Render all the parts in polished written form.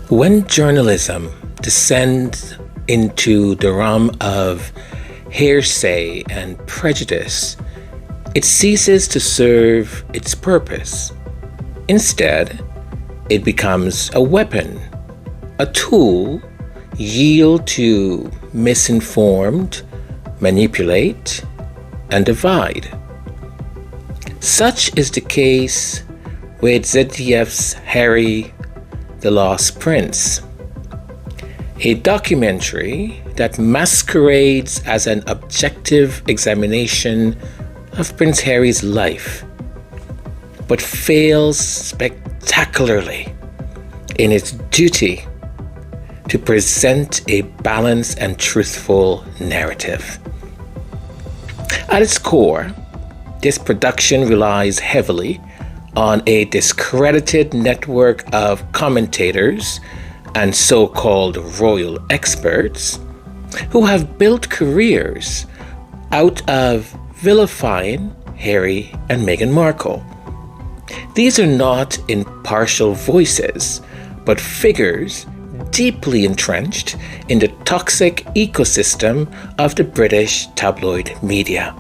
When journalism descends into the realm of hearsay and prejudice, it ceases to serve its purpose. Instead, it becomes a weapon, a tool yield to misinformed, manipulate, and divide. Such is the case with ZDF's Harry, the Lost Prince, a documentary that masquerades as an objective examination of Prince Harry's life, but fails spectacularly in its duty to present a balanced and truthful narrative. At its core, this production relies heavily on a discredited network of commentators and so-called royal experts who have built careers out of vilifying Harry and Meghan Markle. These are not impartial voices, but figures deeply entrenched in the toxic ecosystem of the British tabloid media,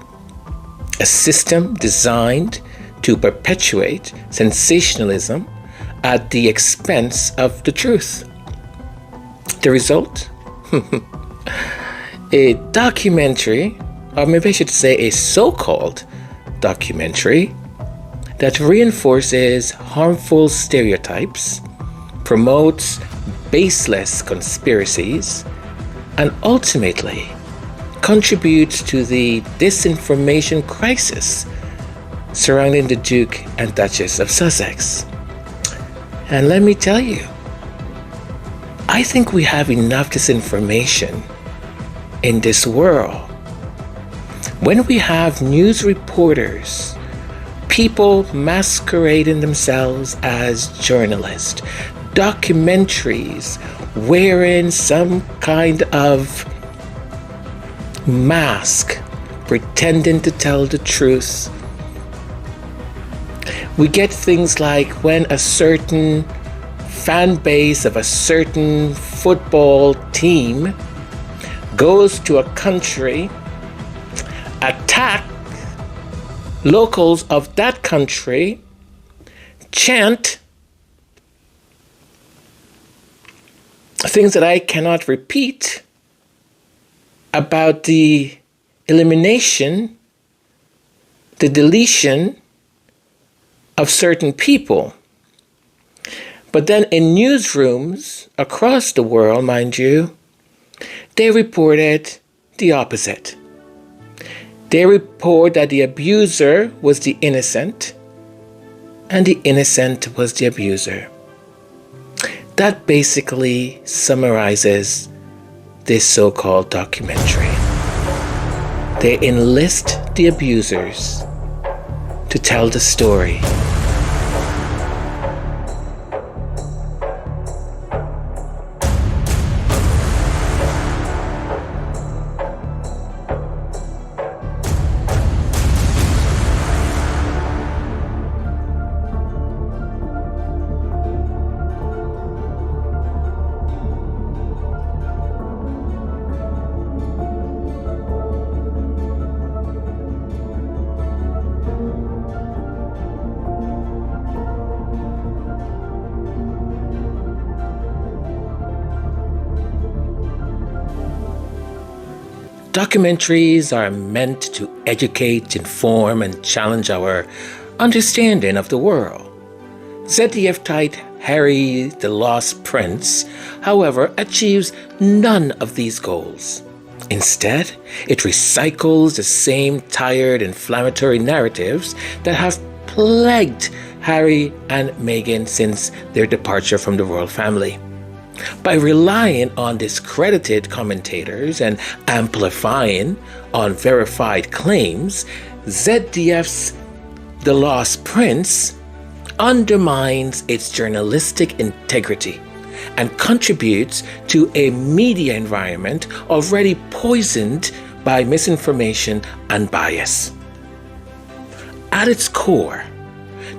a system designed to perpetuate sensationalism at the expense of the truth. The result? A documentary, or maybe I should say a so-called documentary, that reinforces harmful stereotypes, promotes baseless conspiracies, and ultimately contributes to the disinformation crisis surrounding the Duke and Duchess of Sussex. And let me tell you, I think we have enough disinformation in this world. When we have news reporters, people masquerading themselves as journalists, documentaries wearing some kind of mask, pretending to tell the truth. We get things like when a certain fan base of a certain football team goes to a country, attack locals of that country, chant things that I cannot repeat about the elimination, the deletion of certain people. But then in newsrooms across the world, mind you, they reported the opposite. They report that the abuser was the innocent and the innocent was the abuser. That basically summarizes this so-called documentary. They enlist the abusers to tell the story. Documentaries are meant to educate, inform, and challenge our understanding of the world. ZDF titled Harry, the Lost Prince, however, achieves none of these goals. Instead, it recycles the same tired, inflammatory narratives that have plagued Harry and Meghan since their departure from the royal family. By relying on discredited commentators and amplifying unverified claims, ZDF's The Lost Prince undermines its journalistic integrity and contributes to a media environment already poisoned by misinformation and bias. At its core,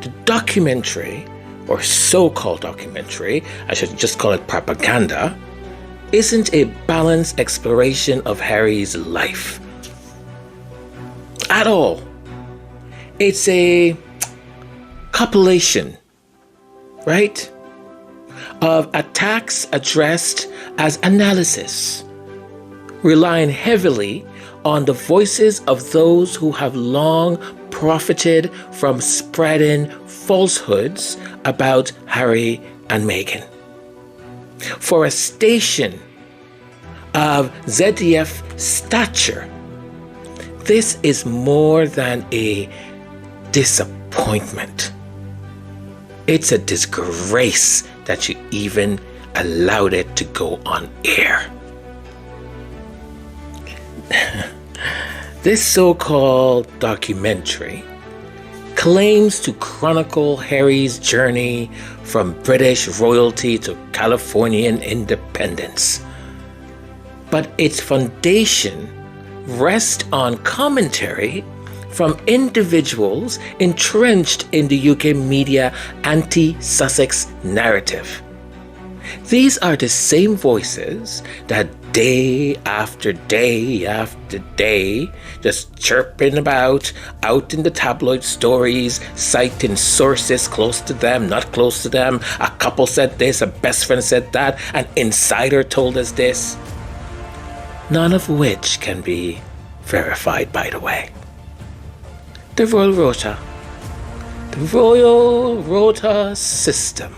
the documentary or so-called documentary, I should just call it propaganda, isn't a balanced exploration of Harry's life. At all. It's a compilation, right, of attacks addressed as analysis, relying heavily on the voices of those who have long profited from spreading falsehoods about Harry and Meghan. For a station of ZDF stature, this is more than a disappointment. It's a disgrace that you even allowed it to go on air. This so-called documentary claims to chronicle Harry's journey from British royalty to Californian independence. But its foundation rests on commentary from individuals entrenched in the UK media anti-Sussex narrative. These are the same voices that day after day after day, just chirping about out in the tabloid stories, citing sources close to them, not close to them. A couple said this, a best friend said that, an insider told us this. None of which can be verified, by the way. The Royal Rota system,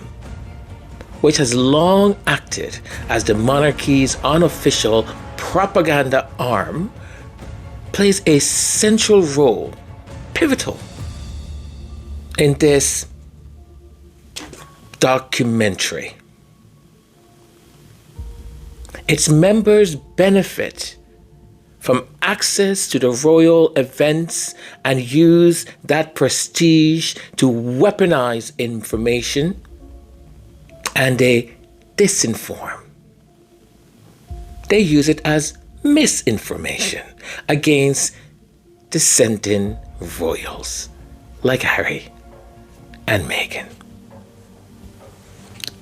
which has long acted as the monarchy's unofficial propaganda arm, plays a central role, pivotal, in this documentary. Its members benefit from access to the royal events and use that prestige to weaponize information, and they disinform. They use it as misinformation against dissenting royals like Harry and Meghan.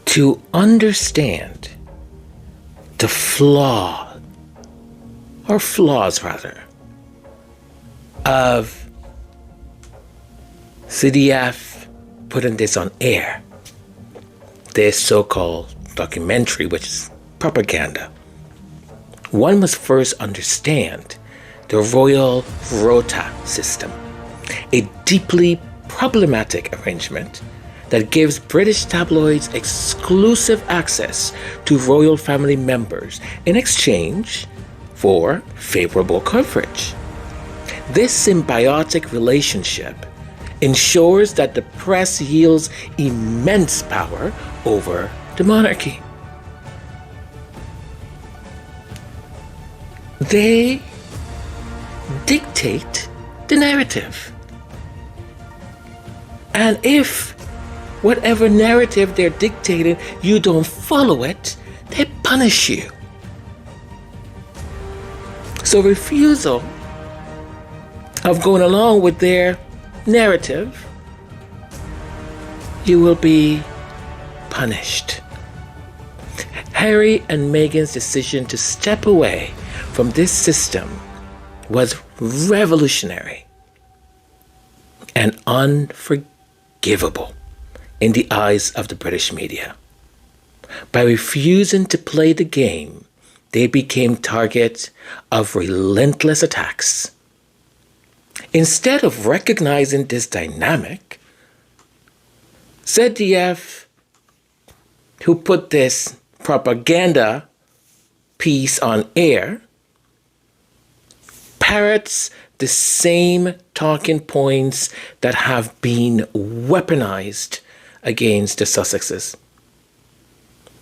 To understand the flaws of CDF putting this on air, this so-called documentary, which is propaganda, one must first understand the Royal Rota system, a deeply problematic arrangement that gives British tabloids exclusive access to royal family members in exchange for favorable coverage. This symbiotic relationship ensures that the press yields immense power over the monarchy. They dictate the narrative. And if whatever narrative they're dictating, you don't follow it, they punish you. So refusal of going along with their narrative, you will be punished. Harry and Meghan's decision to step away from this system was revolutionary and unforgivable in the eyes of the British media. By refusing to play the game, they became targets of relentless attacks. Instead of recognizing this dynamic, ZDF, who put this propaganda piece on air, parrots the same talking points that have been weaponized against the Sussexes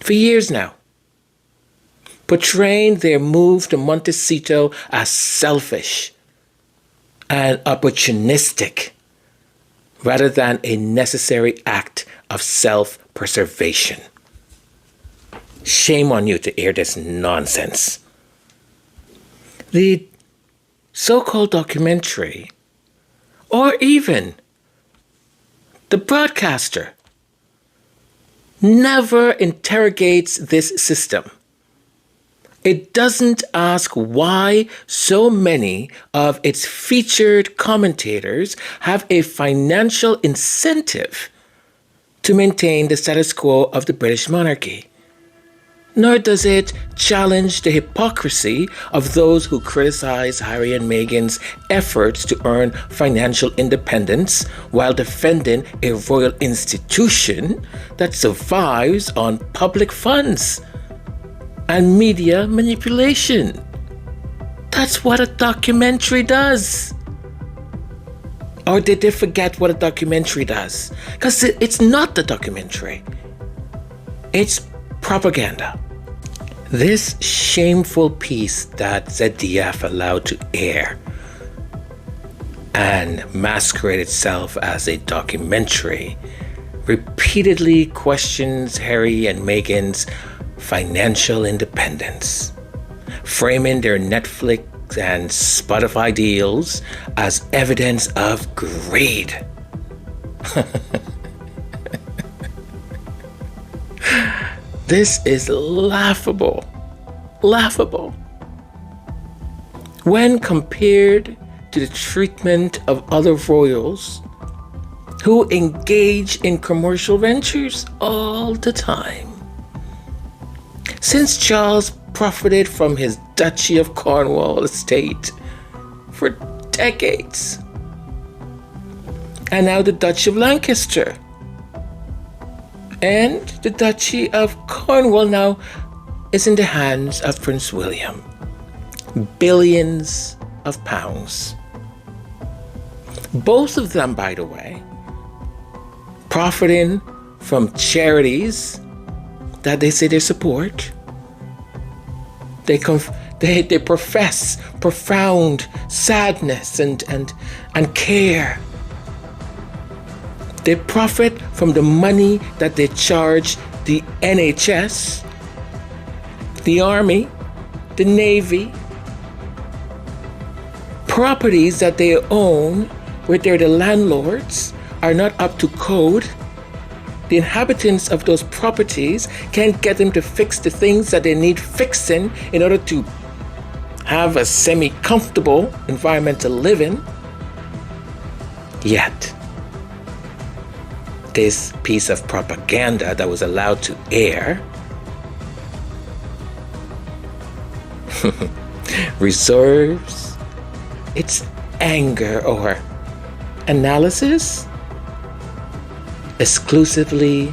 for years now, portraying their move to Montecito as selfish and opportunistic rather than a necessary act of self-preservation. Shame on you to air this nonsense. The so-called documentary, or even the broadcaster, never interrogates this system. It doesn't ask why so many of its featured commentators have a financial incentive to maintain the status quo of the British monarchy. Nor does it challenge the hypocrisy of those who criticize Harry and Meghan's efforts to earn financial independence while defending a royal institution that survives on public funds and media manipulation. That's what a documentary does. Or did they forget what a documentary does? Because it's not the documentary. It's propaganda. This shameful piece that ZDF allowed to air and masquerade itself as a documentary repeatedly questions Harry and Meghan's financial independence, framing their Netflix and Spotify deals as evidence of greed. This is laughable. Laughable. When compared to the treatment of other royals who engage in commercial ventures all the time. Since Charles profited from his Duchy of Cornwall estate for decades, and now the Duchy of Lancaster and the Duchy of Cornwall now is in the hands of Prince William. Billions of pounds. Both of them, by the way, profiting from charities that they say they support. They profess profound sadness and care. They profit from the money that they charge the NHS, the Army, the Navy, properties that they own where they're the landlords are not up to code. The inhabitants of those properties can't get them to fix the things that they need fixing in order to have a semi-comfortable environment to live in. Yet, this piece of propaganda that was allowed to air reserves its anger or analysis exclusively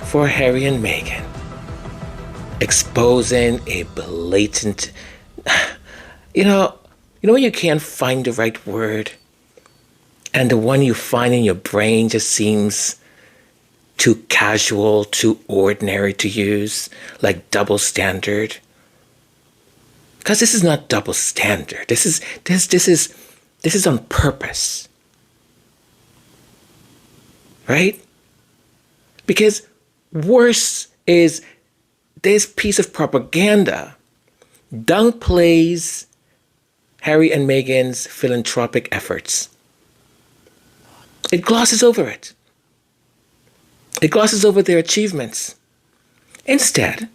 for Harry and Meghan, exposing a blatant, you know when you can't find the right word and the one you find in your brain just seems too casual, too ordinary to use, like double standard? Because this is not double standard. This is on purpose. Right? Because worse is this piece of propaganda downplays Harry and Meghan's philanthropic efforts. It glosses over it. It glosses over their achievements. Instead,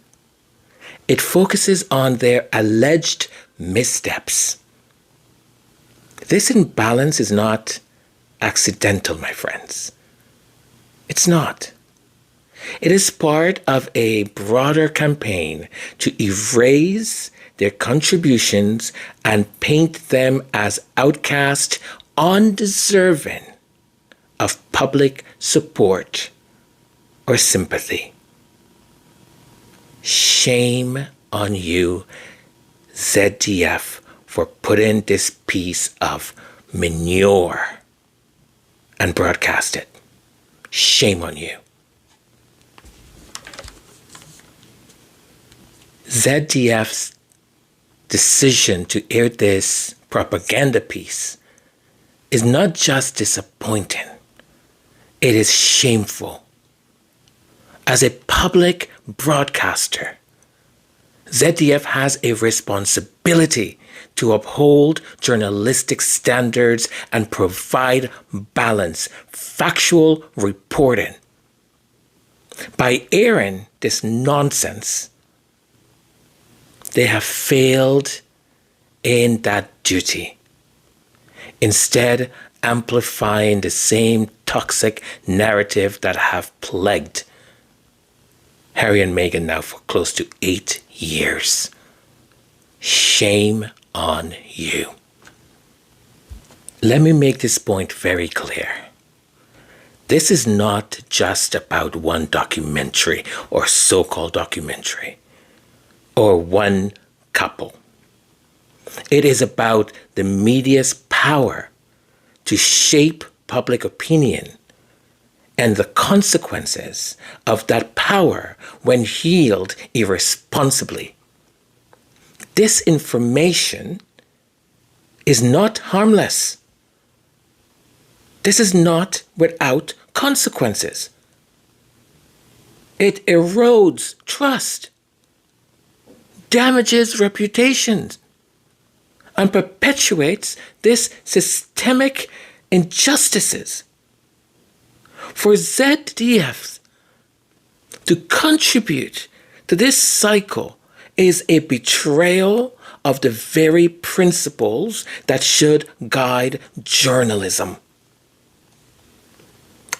it focuses on their alleged missteps. This imbalance is not accidental, my friends. It's not. It is part of a broader campaign to erase their contributions and paint them as outcast, undeserving of public support or sympathy. Shame on you, ZDF, for putting this piece of manure and broadcast it. Shame on you. ZDF's decision to air this propaganda piece is not just disappointing, it is shameful. As a public broadcaster, ZDF has a responsibility to uphold journalistic standards and provide balanced, factual reporting. By airing this nonsense, they have failed in that duty, instead amplifying the same toxic narrative that have plagued Harry and Meghan now for close to 8 years. Shame on you. Let me make this point very clear. This is not just about one documentary or so-called documentary or one couple. It is about the media's power to shape public opinion and the consequences of that power when wielded irresponsibly. Disinformation is not harmless. This is not without consequences. It erodes trust, damages reputations, and perpetuates these systemic injustices. For ZDFs to contribute to this cycle is a betrayal of the very principles that should guide journalism.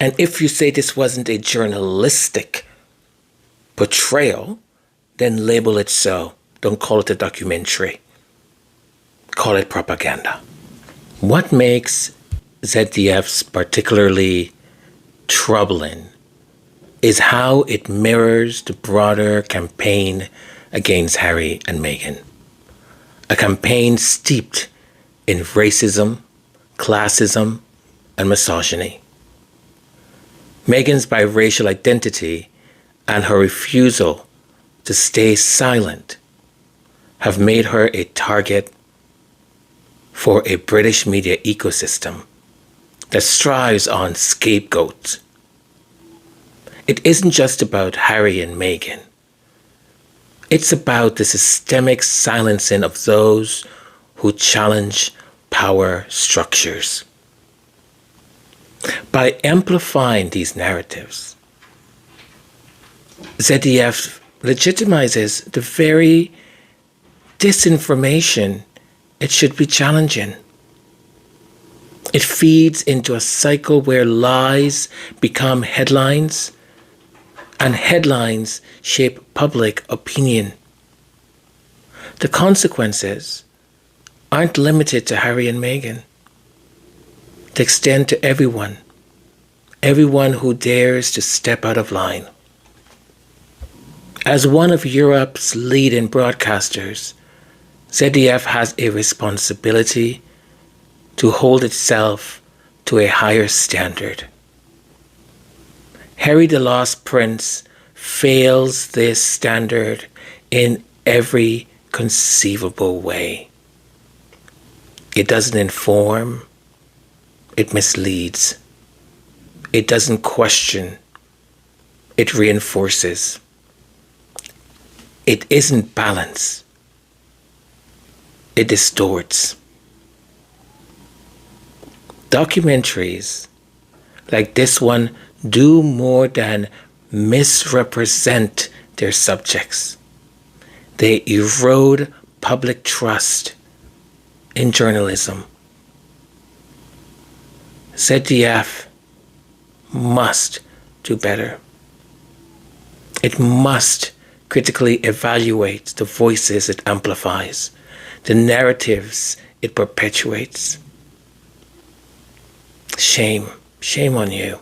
And if you say this wasn't a journalistic portrayal, then label it so. Don't call it a documentary. Call it propaganda. What makes ZDFs particularly troubling is how it mirrors the broader campaign against Harry and Meghan. A campaign steeped in racism, classism, and misogyny. Meghan's biracial identity and her refusal to stay silent have made her a target for a British media ecosystem that strives on scapegoats. It isn't just about Harry and Meghan. It's about the systemic silencing of those who challenge power structures. By amplifying these narratives, ZDF legitimizes the very disinformation it should be challenging. It feeds into a cycle where lies become headlines and headlines shape public opinion. The consequences aren't limited to Harry and Meghan. They extend to everyone who dares to step out of line. As one of Europe's leading broadcasters, ZDF has a responsibility to hold itself to a higher standard. Harry the Lost Prince fails this standard in every conceivable way. It doesn't inform, it misleads. It doesn't question, it reinforces. It isn't balanced, it distorts. Documentaries like this one do more than misrepresent their subjects. They erode public trust in journalism. ZDF must do better. It must critically evaluate the voices it amplifies, the narratives it perpetuates. Shame on you.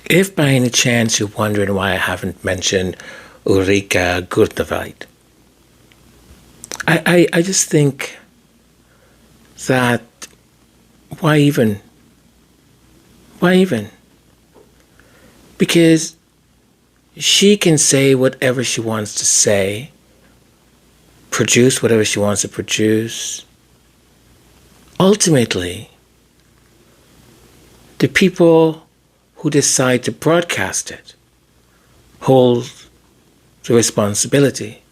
If by any chance you're wondering why I haven't mentioned Ulrika Gurteveit, I just think that why even? Because she can say whatever she wants to say, produce whatever she wants to produce. Ultimately, the people who decide to broadcast it hold the responsibility.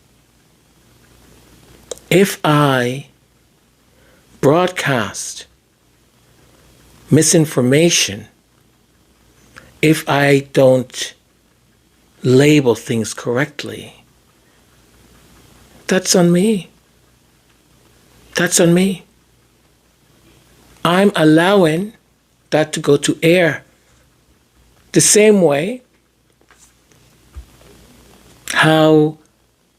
If I broadcast misinformation if I don't label things correctly, that's on me. That's on me. I'm allowing that to go to air. The same way how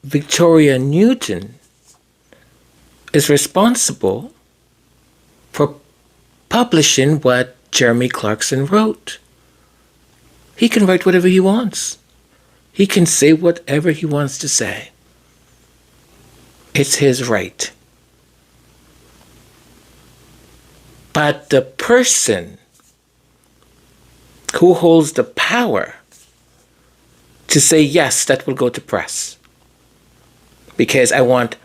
Victoria Newton is responsible for publishing what Jeremy Clarkson wrote. He can write whatever he wants. He can say whatever he wants to say. It's his right. But the person who holds the power to say, yes, that will go to press, because I want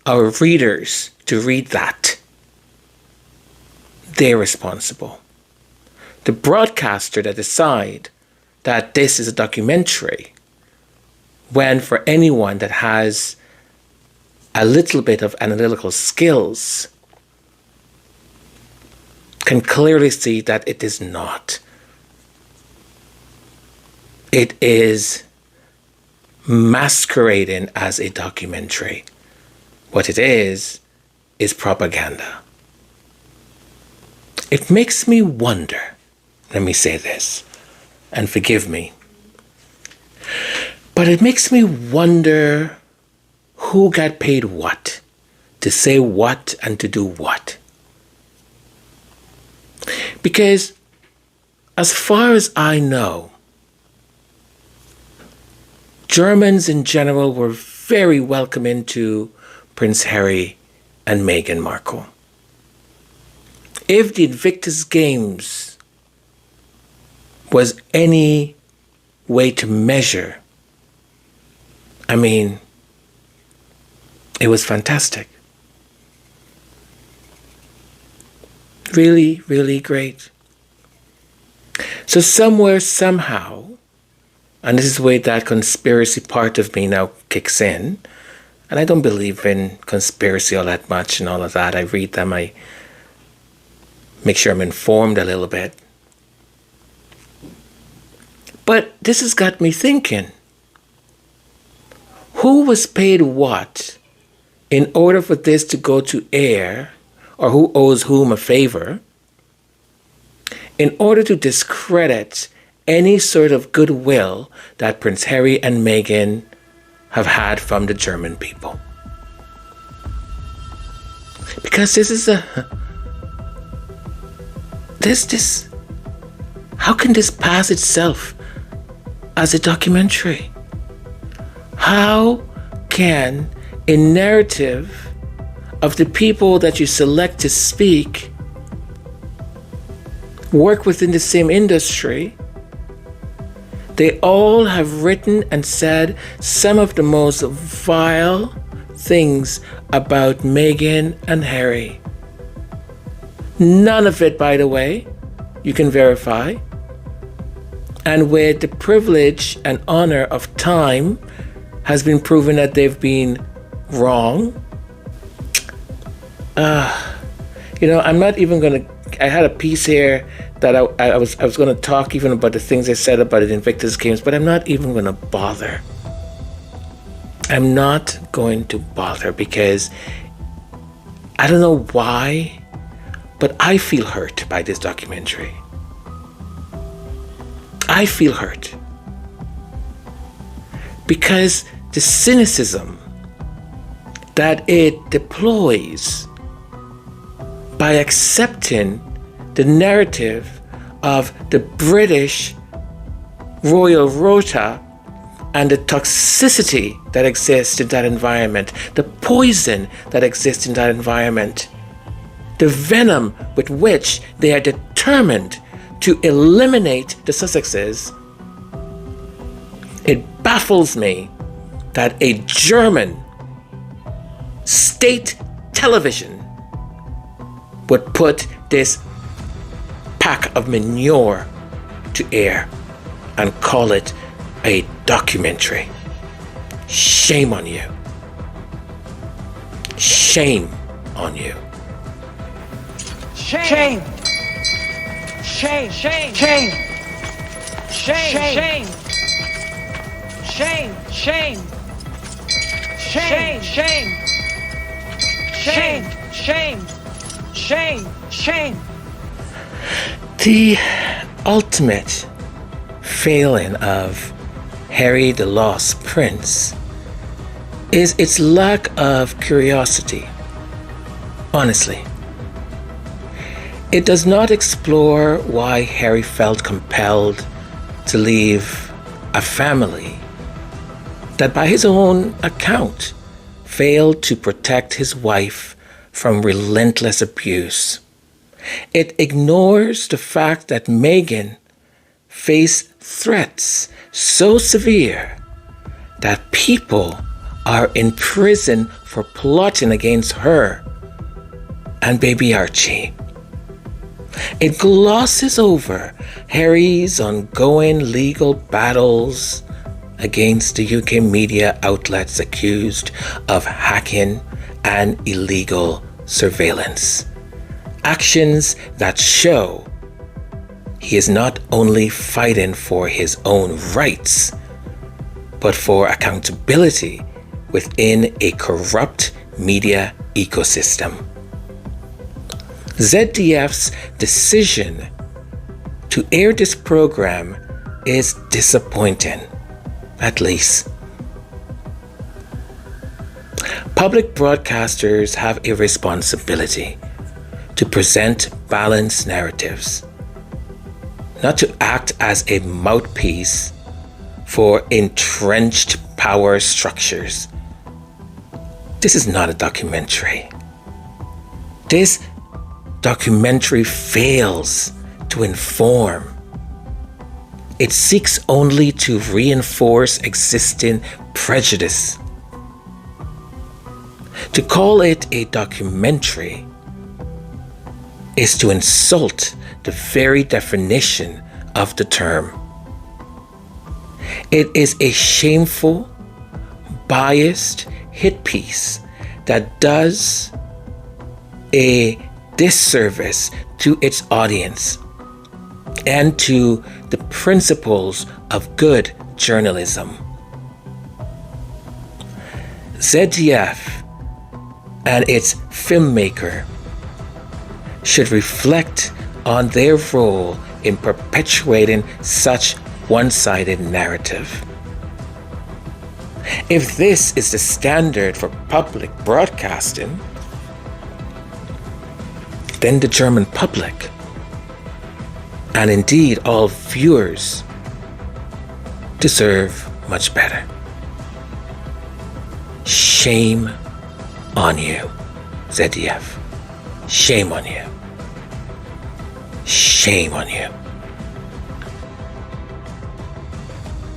our readers to read that, they're responsible. The broadcaster that decide that this is a documentary, when for anyone that has a little bit of analytical skills, can clearly see that it is not. It is masquerading as a documentary. What it is propaganda. It makes me wonder, let me say this, and forgive me, but it makes me wonder who got paid what, to say what and to do what. Because as far as I know, Germans in general were very welcoming to Prince Harry and Meghan Markle. If the Invictus Games was any way to measure, I mean, it was fantastic. Really, really great. So somewhere, somehow, and this is where that conspiracy part of me now kicks in, and I don't believe in conspiracy all that much and all of that. I read them, I make sure I'm informed a little bit. But this has got me thinking, who was paid what in order for this to go to air, or who owes whom a favor, in order to discredit any sort of goodwill that Prince Harry and Meghan have had from the German people? Because this is how can this pass itself as a documentary? How can a narrative of the people that you select to speak work within the same industry? They all have written and said some of the most vile things about Meghan and Harry. None of it, by the way, you can verify. And with the privilege and honor of time, has been proven that they've been wrong. I'm not even going to, I had a piece here that I was going to talk even about the things I said about the Invictus Games, but I'm not even going to bother. I'm not going to bother because I don't know why, but I feel hurt by this documentary. I feel hurt because the cynicism that it deploys by accepting the narrative of the British royal rota and the toxicity that exists in that environment, the poison that exists in that environment, the venom with which they are determined to eliminate the Sussexes. It baffles me that a German state television would put this pack of manure to air and call it a documentary. Shame on you. Shame on you. Shame. Shame. Shame. Shame. Shame. Shame. Shame. Shame. Shame. Shame. Shame. Shame. Shame. The ultimate failing of Harry the Lost Prince is its lack of curiosity. Honestly, it does not explore why Harry felt compelled to leave a family that, by his own account, failed to protect his wife from relentless abuse. It ignores the fact that Meghan faced threats so severe that people are in prison for plotting against her and baby Archie. It glosses over Harry's ongoing legal battles against the UK media outlets accused of hacking and illegal surveillance. Actions that show he is not only fighting for his own rights, but for accountability within a corrupt media ecosystem. ZDF's decision to air this program is disappointing, at least. Public broadcasters have a responsibility to present balanced narratives, not to act as a mouthpiece for entrenched power structures. This is not a documentary. This documentary fails to inform. It seeks only to reinforce existing prejudice. To call it a documentary is to insult the very definition of the term. It is a shameful, biased hit piece that does a disservice to its audience and to the principles of good journalism. ZDF and its filmmaker should reflect on their role in perpetuating such one-sided narrative. If this is the standard for public broadcasting, then the German public, and indeed all viewers, deserve much better. Shame on you, ZDF. Shame on you. Shame on you.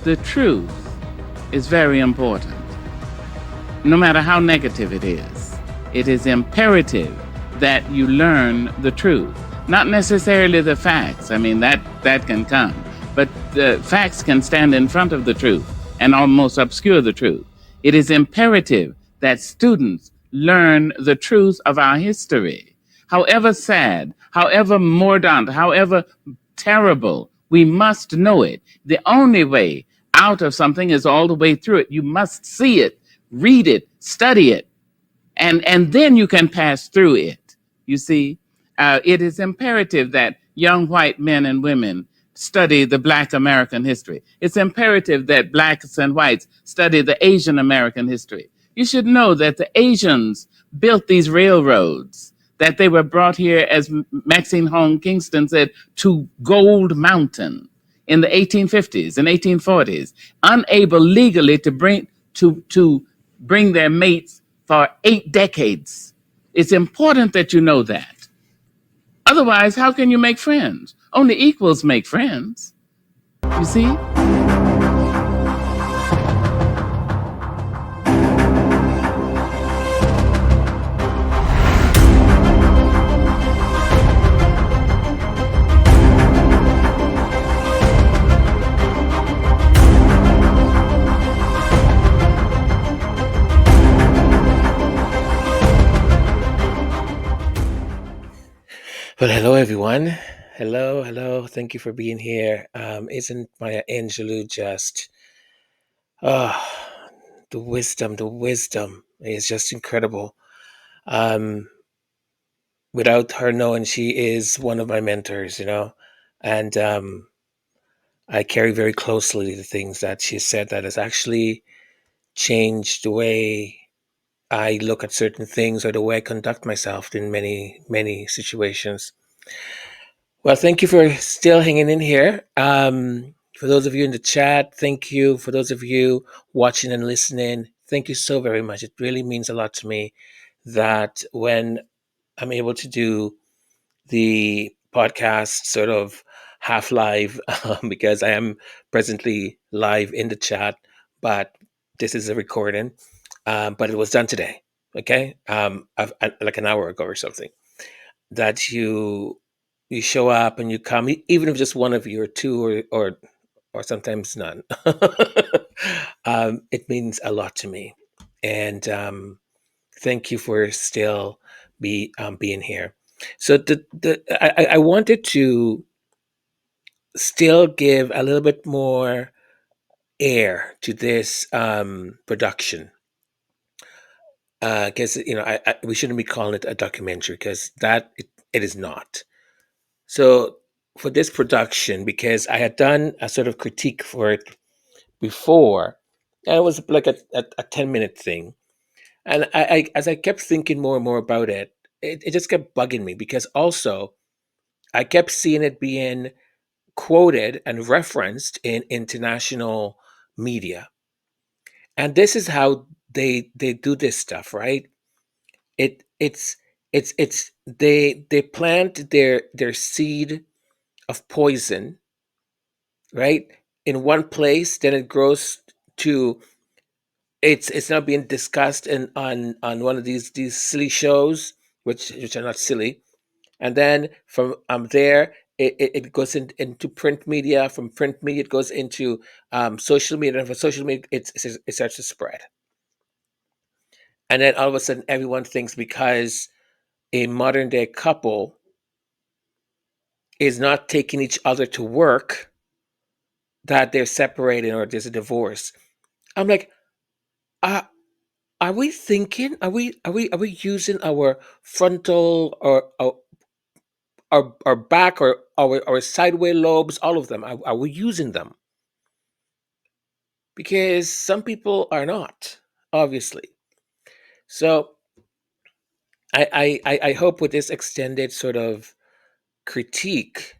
The truth is very important. No matter how negative it is imperative that you learn the truth. Not necessarily the facts. I mean, that can come. But the facts can stand in front of the truth and almost obscure the truth. It is imperative that students learn the truth of our history. However sad, however mordant, however terrible, we must know it. The only way out of something is all the way through it. You must see it, read it, study it, and then you can pass through it. You see, it is imperative that young white men and women study the Black American history. It's imperative that blacks and whites study the Asian American history. You should know that the Asians built these railroads, that they were brought here, as Maxine Hong Kingston said, to Gold Mountain in the 1850s and 1840s, unable legally to bring their mates for 8 decades. It's important that you know that. Otherwise, how can you make friends? Only equals make friends. You see? Well, hello everyone. Hello, hello. Thank you for being here. Isn't Maya Angelou just the wisdom is just incredible. Um, Without her knowing, she is one of my mentors, and I carry very closely the things that she said that has actually changed the way I look at certain things or the way I conduct myself in many, many situations. Well, thank you for still hanging in here. For those of you in the chat, thank you. For those of you watching and listening, thank you so very much. It really means a lot to me that when I'm able to do the podcast sort of half live, because I am presently live in the chat, but this is a recording. But it was done today, okay? Like an hour ago or something, that you show up and you come, even if just one of you or two or sometimes none. It means a lot to me, and thank you for still being here. So I wanted to still give a little bit more air to this production, because we shouldn't be calling it a documentary, because it is not. So for this production, because I had done a sort of critique for it before, and it was like a 10-minute thing. And as I kept thinking more and more about it, it just kept bugging me, because also I kept seeing it being quoted and referenced in international media. And this is how they do this stuff, right? It's they plant their seed of poison, right, in one place, then it grows to, it's now being discussed on one of these silly shows, which are not silly, and then from there it goes into print media. From print media it goes into social media, and from social media it starts to spread, and then all of a sudden everyone thinks, because a modern day couple is not taking each other to work, that they're separating or there's a divorce. I'm like, uh, are we thinking? Are we using our frontal or our back or our sideway lobes? All of them. Are we using them? Because some people are not, obviously. So I hope with this extended sort of critique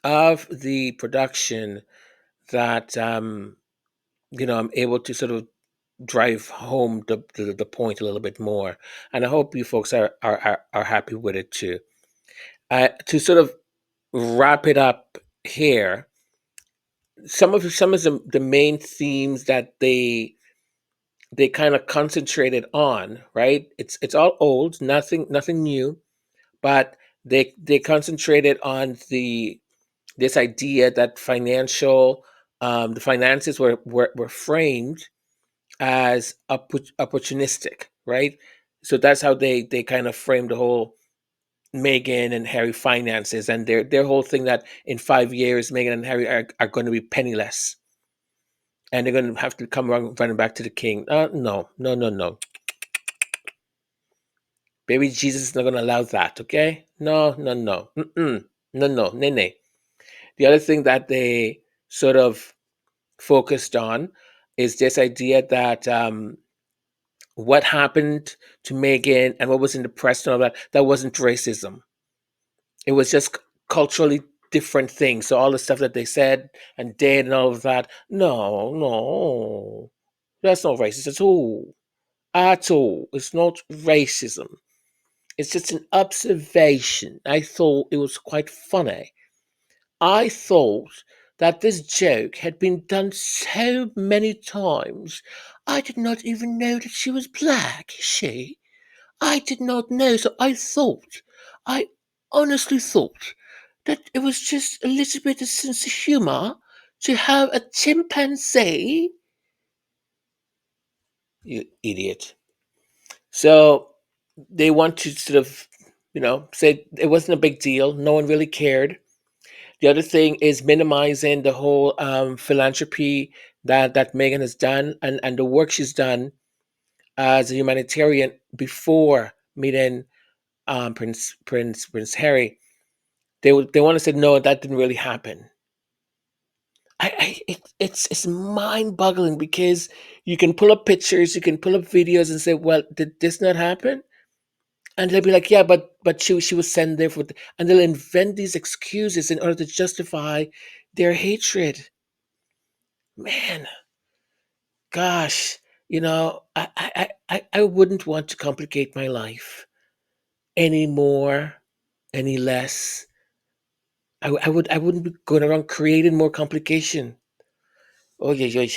of the production that I'm able to sort of drive home the point a little bit more, and I hope you folks are happy with it too. To sort of wrap it up here, some of the main themes that they kind of concentrated on, right? It's all old, nothing new, but they concentrated on this idea that the finances were framed as opportunistic, right? So that's how they kind of framed the whole Meghan and Harry finances, and their whole thing that in 5 years Meghan and Harry are going to be penniless, and they're going to have to come running back to the king. No, no, no, no. Baby Jesus is not going to allow that, okay? No, no, no. Mm-mm. No, no, nene. The other thing that they sort of focused on is this idea that what happened to Meghan and what was in the press and all that wasn't racism. It was just culturally different things. So all the stuff that they said and did and all of that, no, no, that's not racist at all. At all. It's not racism. It's just an observation. I thought it was quite funny. I thought that this joke had been done so many times. I did not even know that she was black, she. I did not know, so I honestly thought that it was just a little bit of sense of humor to have a chimpanzee. You idiot. So they want to sort of, say it wasn't a big deal. No one really cared. The other thing is minimizing the whole philanthropy that Megan has done, and the work she's done as a humanitarian before meeting Prince Harry. They want to say no, that didn't really happen. It's mind boggling because you can pull up pictures, you can pull up videos, and say, well, did this not happen? And they'll be like, yeah, but she was sent there for, and they'll invent these excuses in order to justify their hatred. Man, gosh, I wouldn't want to complicate my life any more, any less. I wouldn't be going around creating more complication. Oh yeah, yeah.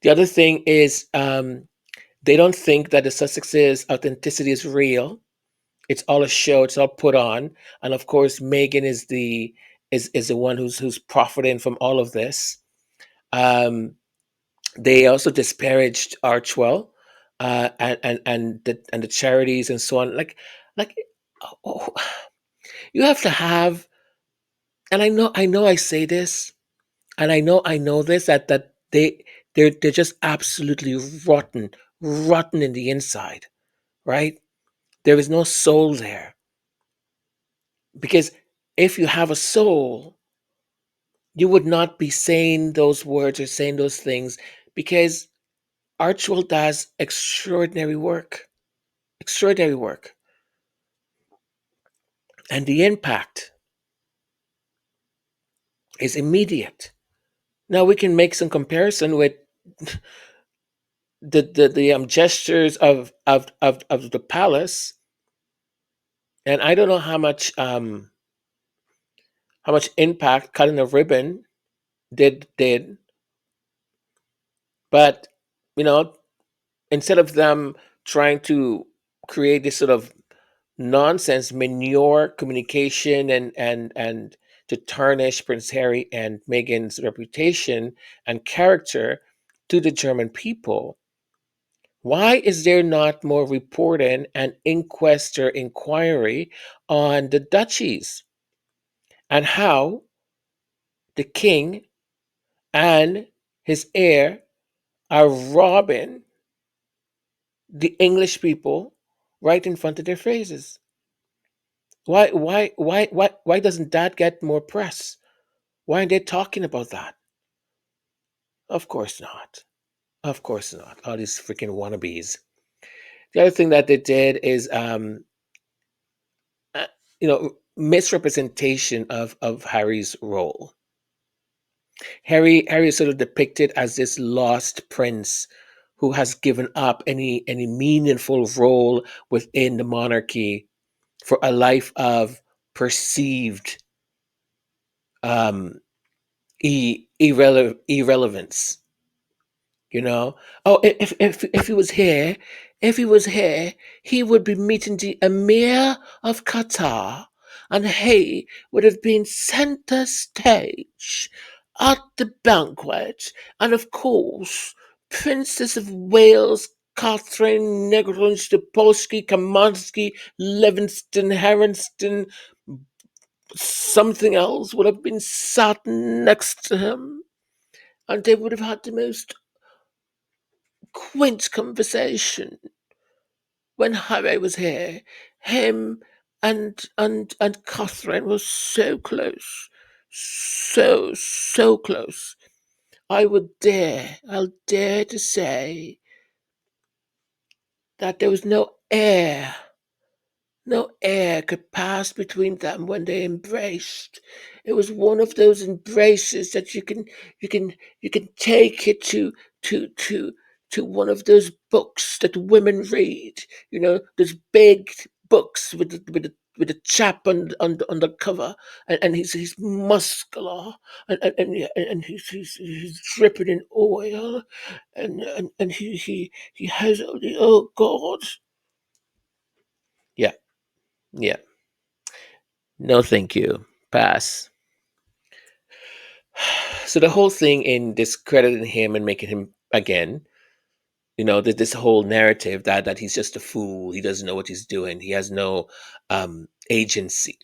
The other thing is, they don't think that the Sussex's authenticity is real. It's all a show. It's all put on, and of course, Megan is the one who's profiting from all of this. Um, they also disparaged Archwell, and the charities and so on. Like oh, you have to have, and I know I say this, and I know this, that they're just absolutely rotten in the inside, right? There is no soul there, because if you have a soul, you would not be saying those words or saying those things, because Archwell does extraordinary work, and the impact is immediate. Now we can make some comparison with the gestures of the palace, and I don't know how much impact cutting a ribbon did, but you know, instead of them trying to create this sort of nonsense manure communication, and to tarnish Prince Harry and Meghan's reputation and character to the German people, why is there not more reporting and inquest or inquiry on the duchies and how the king and his heir are robbing the English people right in front of their faces? Why doesn't that get more press? Why aren't they talking about that? Of course not. Of course not. All these freaking wannabes. The other thing that they did is, uh, misrepresentation of Harry's role. Harry is sort of depicted as this lost prince who has given up any meaningful role within the monarchy for a life of perceived um, irrelevance. You know, oh, if he was here, he would be meeting the Emir of Qatar, and he would have been center stage at the banquet, and of course, Princess of Wales, Catherine Negronski, Kamansky, Levingston, Harrison, something else would have been sat next to him, and they would have had the most quaint conversation when Harry was here. Him and Catherine was so close, so close. I'll dare to say that there was no air could pass between them when they embraced. It was one of those embraces that you can you can take it to to to one of those books that women read. Those big books with the chap on the cover, and he's muscular, and he's dripping in oil, and he has all the, oh God. Yeah, yeah. No, thank you. Pass. So the whole thing in discrediting him and making him again, this whole narrative that he's just a fool, he doesn't know what he's doing, he has no agency.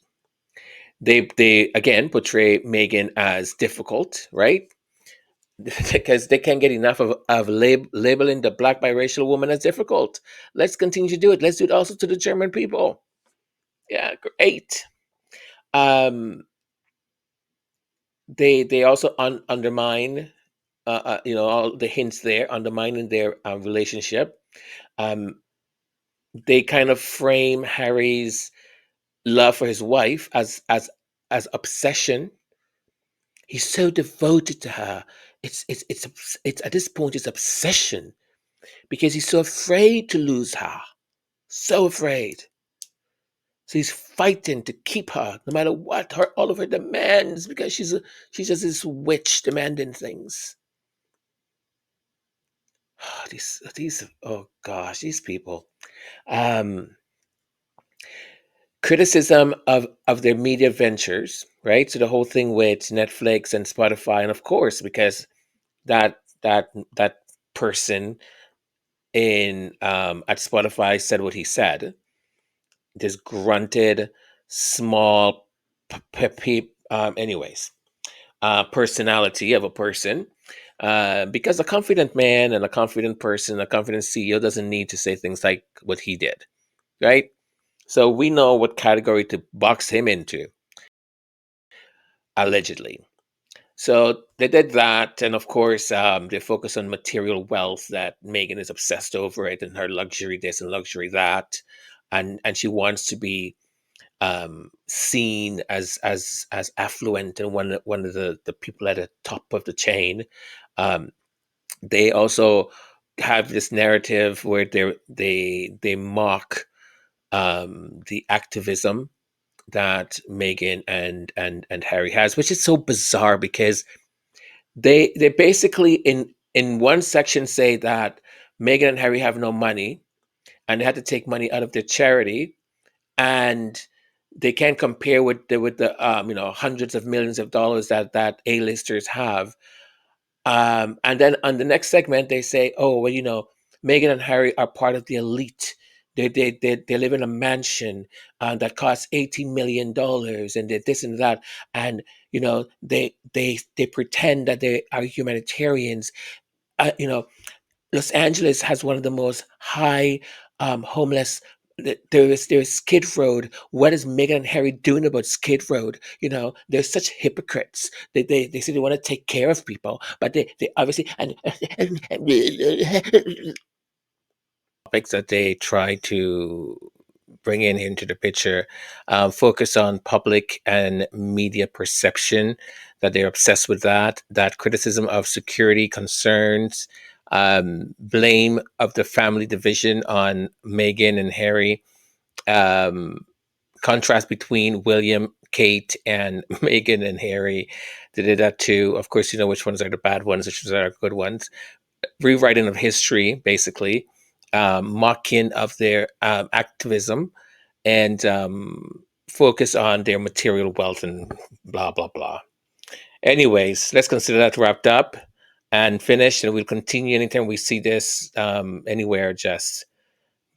They again portray Meghan as difficult, right? Because they can't get enough of labeling the black biracial woman as difficult. Let's continue to do it. Let's do it also to the German people. Yeah, great. Um, they also undermine, all the hints there, undermining their relationship. Um, they kind of frame Harry's love for his wife as obsession. He's so devoted to her. It's at this point it's obsession because he's so afraid to lose her. So afraid. So he's fighting to keep her, no matter what all of her demands, because she's just this witch demanding things. These oh gosh, these people. Um, Criticism of their media ventures, right? So the whole thing with Netflix and Spotify, and of course, because that person in at Spotify said what he said. This grunted, small, anyways, personality of a person. Because a confident man and a confident person, a confident CEO doesn't need to say things like what he did, right? So we know what category to box him into, allegedly. So they did that, and of course, they focus on material wealth that Megan is obsessed over it, and her luxury this and luxury that, and she wants to be seen as affluent and one of the people at the top of the chain. Um, they also have this narrative where they mock the activism that Megan and Harry has, which is so bizarre because they basically in one section say that Megan and Harry have no money and they had to take money out of their charity, and they can't compare with the hundreds of millions of dollars that A-listers have. And then on the next segment, they say, "Oh, well, Meghan and Harry are part of the elite. They live in a mansion that costs $18 million, and they this and that, and they pretend that they are humanitarians. Uh, you know, Los Angeles has one of the most high homeless. There is Skid Road. What is Meghan and Harry doing about Skid Road? They're such hypocrites. They say they want to take care of people, but they obviously and topics that they try to bring into the picture focus on public and media perception, that they're obsessed with that criticism of security concerns, blame of the family division on Meghan and Harry, um, contrast between William, Kate, and Meghan and Harry. They did that too. Of course, you know which ones are the bad ones, which ones are good ones. Rewriting of history, basically, mocking of their activism, and focus on their material wealth and blah, blah, blah. Anyways, let's consider that wrapped up and finished, and we'll continue anytime we see this anywhere. Just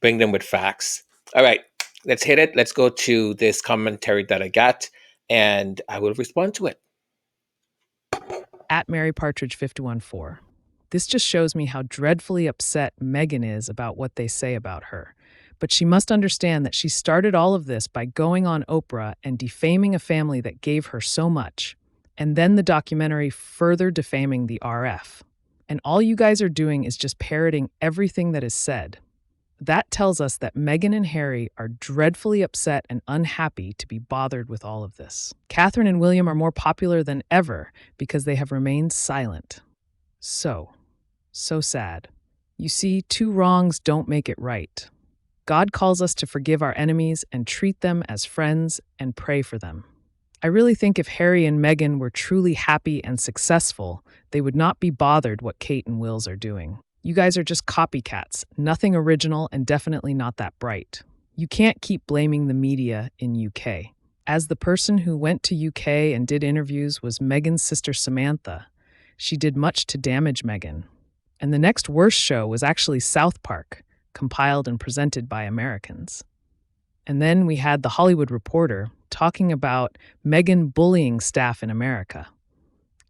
bring them with facts. All right, let's hit it. Let's go to this commentary that I got, and I will respond to it. At Mary Partridge 514. This just shows me how dreadfully upset Meghan is about what they say about her. But she must understand that she started all of this by going on Oprah and defaming a family that gave her so much. And then the documentary further defaming the RF. And all you guys are doing is just parroting everything that is said. That tells us that Meghan and Harry are dreadfully upset and unhappy to be bothered with all of this. Catherine and William are more popular than ever because they have remained silent. So sad. You see, two wrongs don't make it right. God calls us to forgive our enemies and treat them as friends and pray for them. I really think if Harry and Meghan were truly happy and successful, they would not be bothered what Kate and Wills are doing. You guys are just copycats, nothing original and definitely not that bright. You can't keep blaming the media in UK. As the person who went to UK and did interviews was Meghan's sister Samantha, she did much to damage Meghan. And the next worst show was actually South Park, compiled and presented by Americans. And then we had The Hollywood Reporter, talking about Meghan bullying staff in America.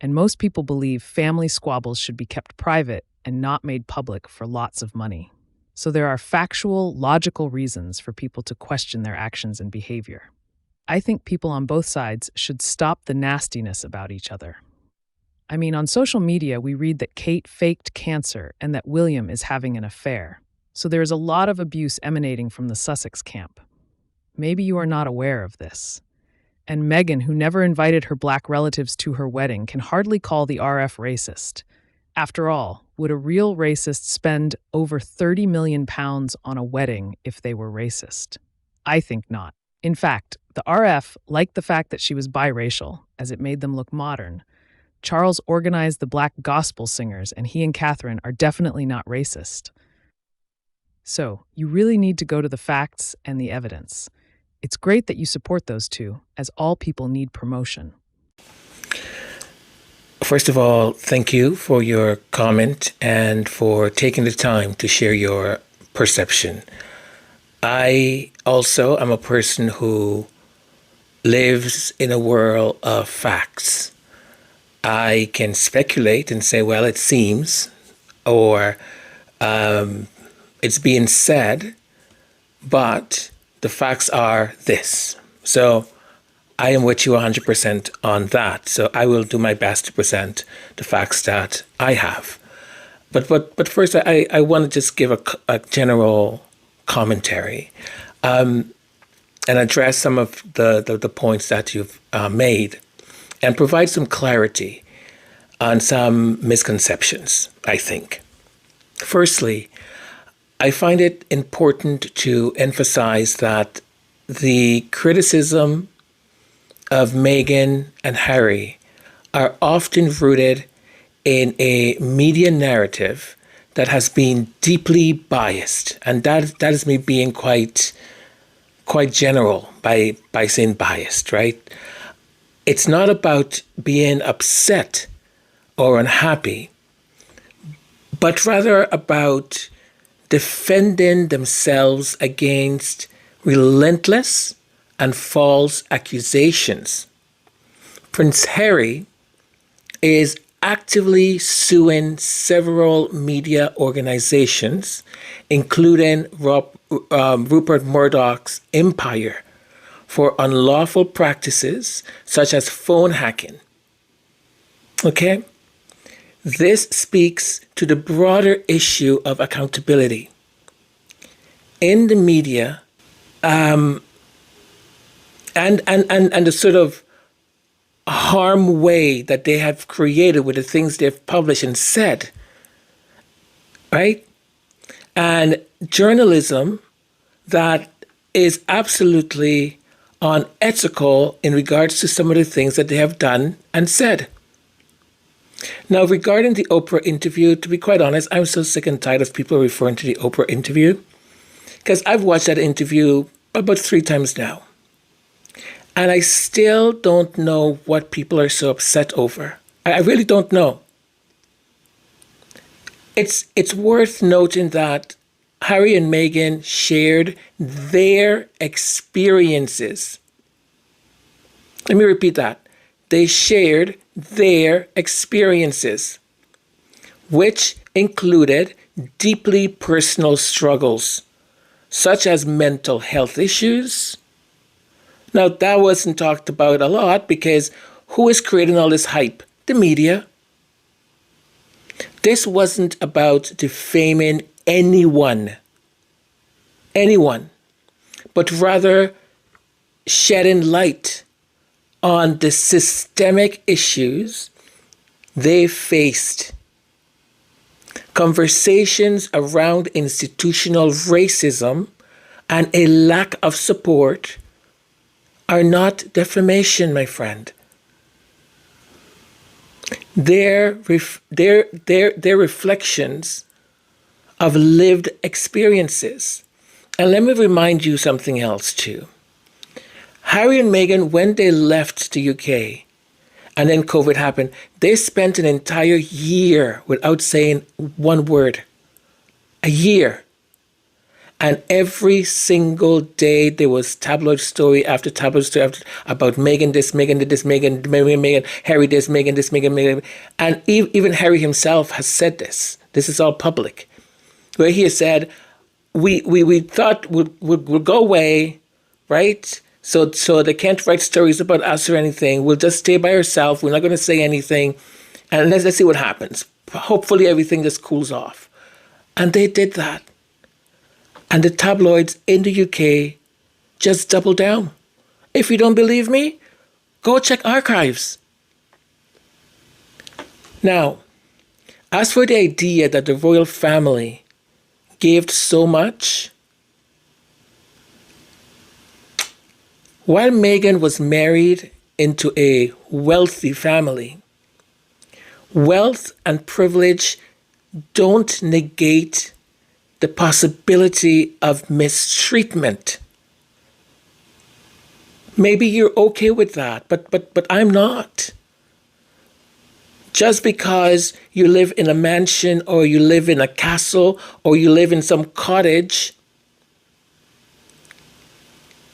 And most people believe family squabbles should be kept private and not made public for lots of money. So there are factual, logical reasons for people to question their actions and behavior. I think people on both sides should stop the nastiness about each other. I mean, on social media, we read that Kate faked cancer and that William is having an affair. So there is a lot of abuse emanating from the Sussex camp. Maybe you are not aware of this. And Meghan, who never invited her black relatives to her wedding, can hardly call the RF racist. After all, would a real racist spend over £30 million on a wedding if they were racist? I think not. In fact, the RF liked the fact that she was biracial, as it made them look modern. Charles organized the black gospel singers, and he and Catherine are definitely not racist. So, you really need to go to the facts and the evidence. It's great that you support those two, as all people need promotion. First of all, thank you for your comment and for taking the time to share your perception. I also am a person who lives in a world of facts. I can speculate and say, well, it seems, or it's being said, but the facts are this. So I am with you 100% on that. So I will do my best to present the facts that I have. But first, I want to just give a general commentary and address some of the points that you've made and provide some clarity on some misconceptions, I think. Firstly, I find it important to emphasize that the criticism of Meghan and Harry are often rooted in a media narrative that has been deeply biased. And that is me being quite general by saying biased, right? It's not about being upset or unhappy, but rather about defending themselves against relentless and false accusations. Prince Harry is actively suing several media organizations, including Rupert Murdoch's empire, for unlawful practices such as phone hacking. Okay? This speaks to the broader issue of accountability. In the media, and the sort of harm way that they have created with the things they've published and said, right? And journalism that is absolutely unethical in regards to some of the things that they have done and said. Now, regarding the Oprah interview, to be quite honest, I'm so sick and tired of people referring to the Oprah interview, because I've watched that interview about 3 times now. And I still don't know what people are so upset over. I really don't know. It's worth noting that Harry and Meghan shared their experiences. Let me repeat that. They shared their experiences, which included deeply personal struggles, such as mental health issues. Now, that wasn't talked about a lot because who is creating all this hype? The media. This wasn't about defaming anyone, but rather shedding light on the systemic issues they faced. Conversations around institutional racism and a lack of support are not defamation, my friend. They're reflections of lived experiences. And let me remind you something else too. Harry and Meghan, when they left the UK and then COVID happened, they spent an entire year without saying one word. A year. And every single day there was tabloid story after tabloid story about Meghan this, Meghan did this, Meghan, Harry this, Meghan this, Meghan. And even Harry himself has said this. This is all public. Where he has said, we thought we'll go away, right? So they can't write stories about us or anything. We'll just stay by ourselves. We're not going to say anything. And let's see what happens. Hopefully everything just cools off. And they did that. And the tabloids in the UK just doubled down. If you don't believe me, go check archives. Now, as for the idea that the royal family gave so much, while Meghan was married into a wealthy family, wealth and privilege don't negate the possibility of mistreatment. Maybe you're okay with that, but I'm not. Just because you live in a mansion or you live in a castle or you live in some cottage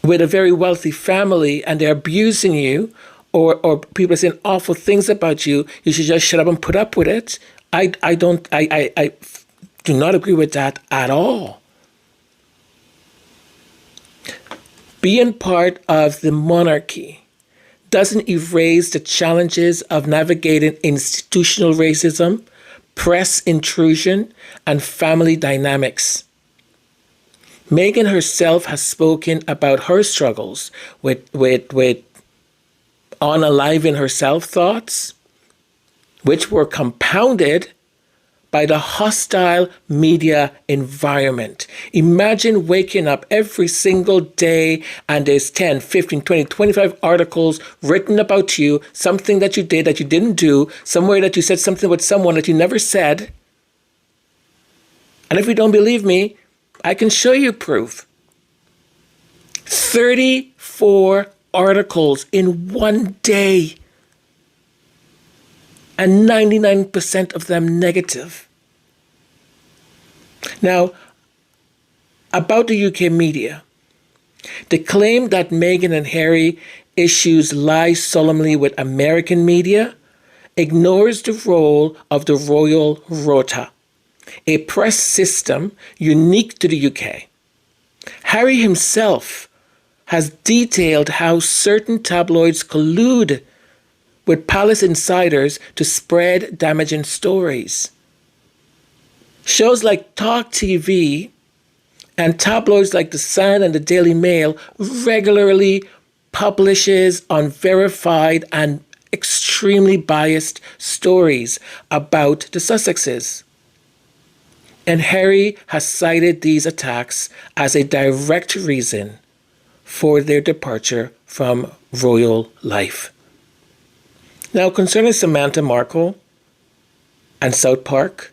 with a very wealthy family and they're abusing you or people are saying awful things about you, you should just shut up and put up with it. I do not agree with that at all. Being part of the monarchy doesn't erase the challenges of navigating institutional racism, press intrusion, and family dynamics. Meghan herself has spoken about her struggles with unaliving herself thoughts, which were compounded by the hostile media environment. Imagine waking up every single day and there's 10, 15, 20, 25 articles written about you, something that you did that you didn't do, somewhere that you said something with someone that you never said. And if you don't believe me, I can show you proof. 34 articles in one day. And 99% of them negative. Now, about the UK media, the claim that Meghan and Harry issues lie solemnly with American media ignores the role of the royal rota, a press system unique to the UK. Harry himself has detailed how certain tabloids collude with palace insiders to spread damaging stories. Shows like Talk TV and tabloids like The Sun and the Daily Mail regularly publishes unverified and extremely biased stories about the Sussexes. And Harry has cited these attacks as a direct reason for their departure from royal life. Now, concerning Samantha Markle and South Park,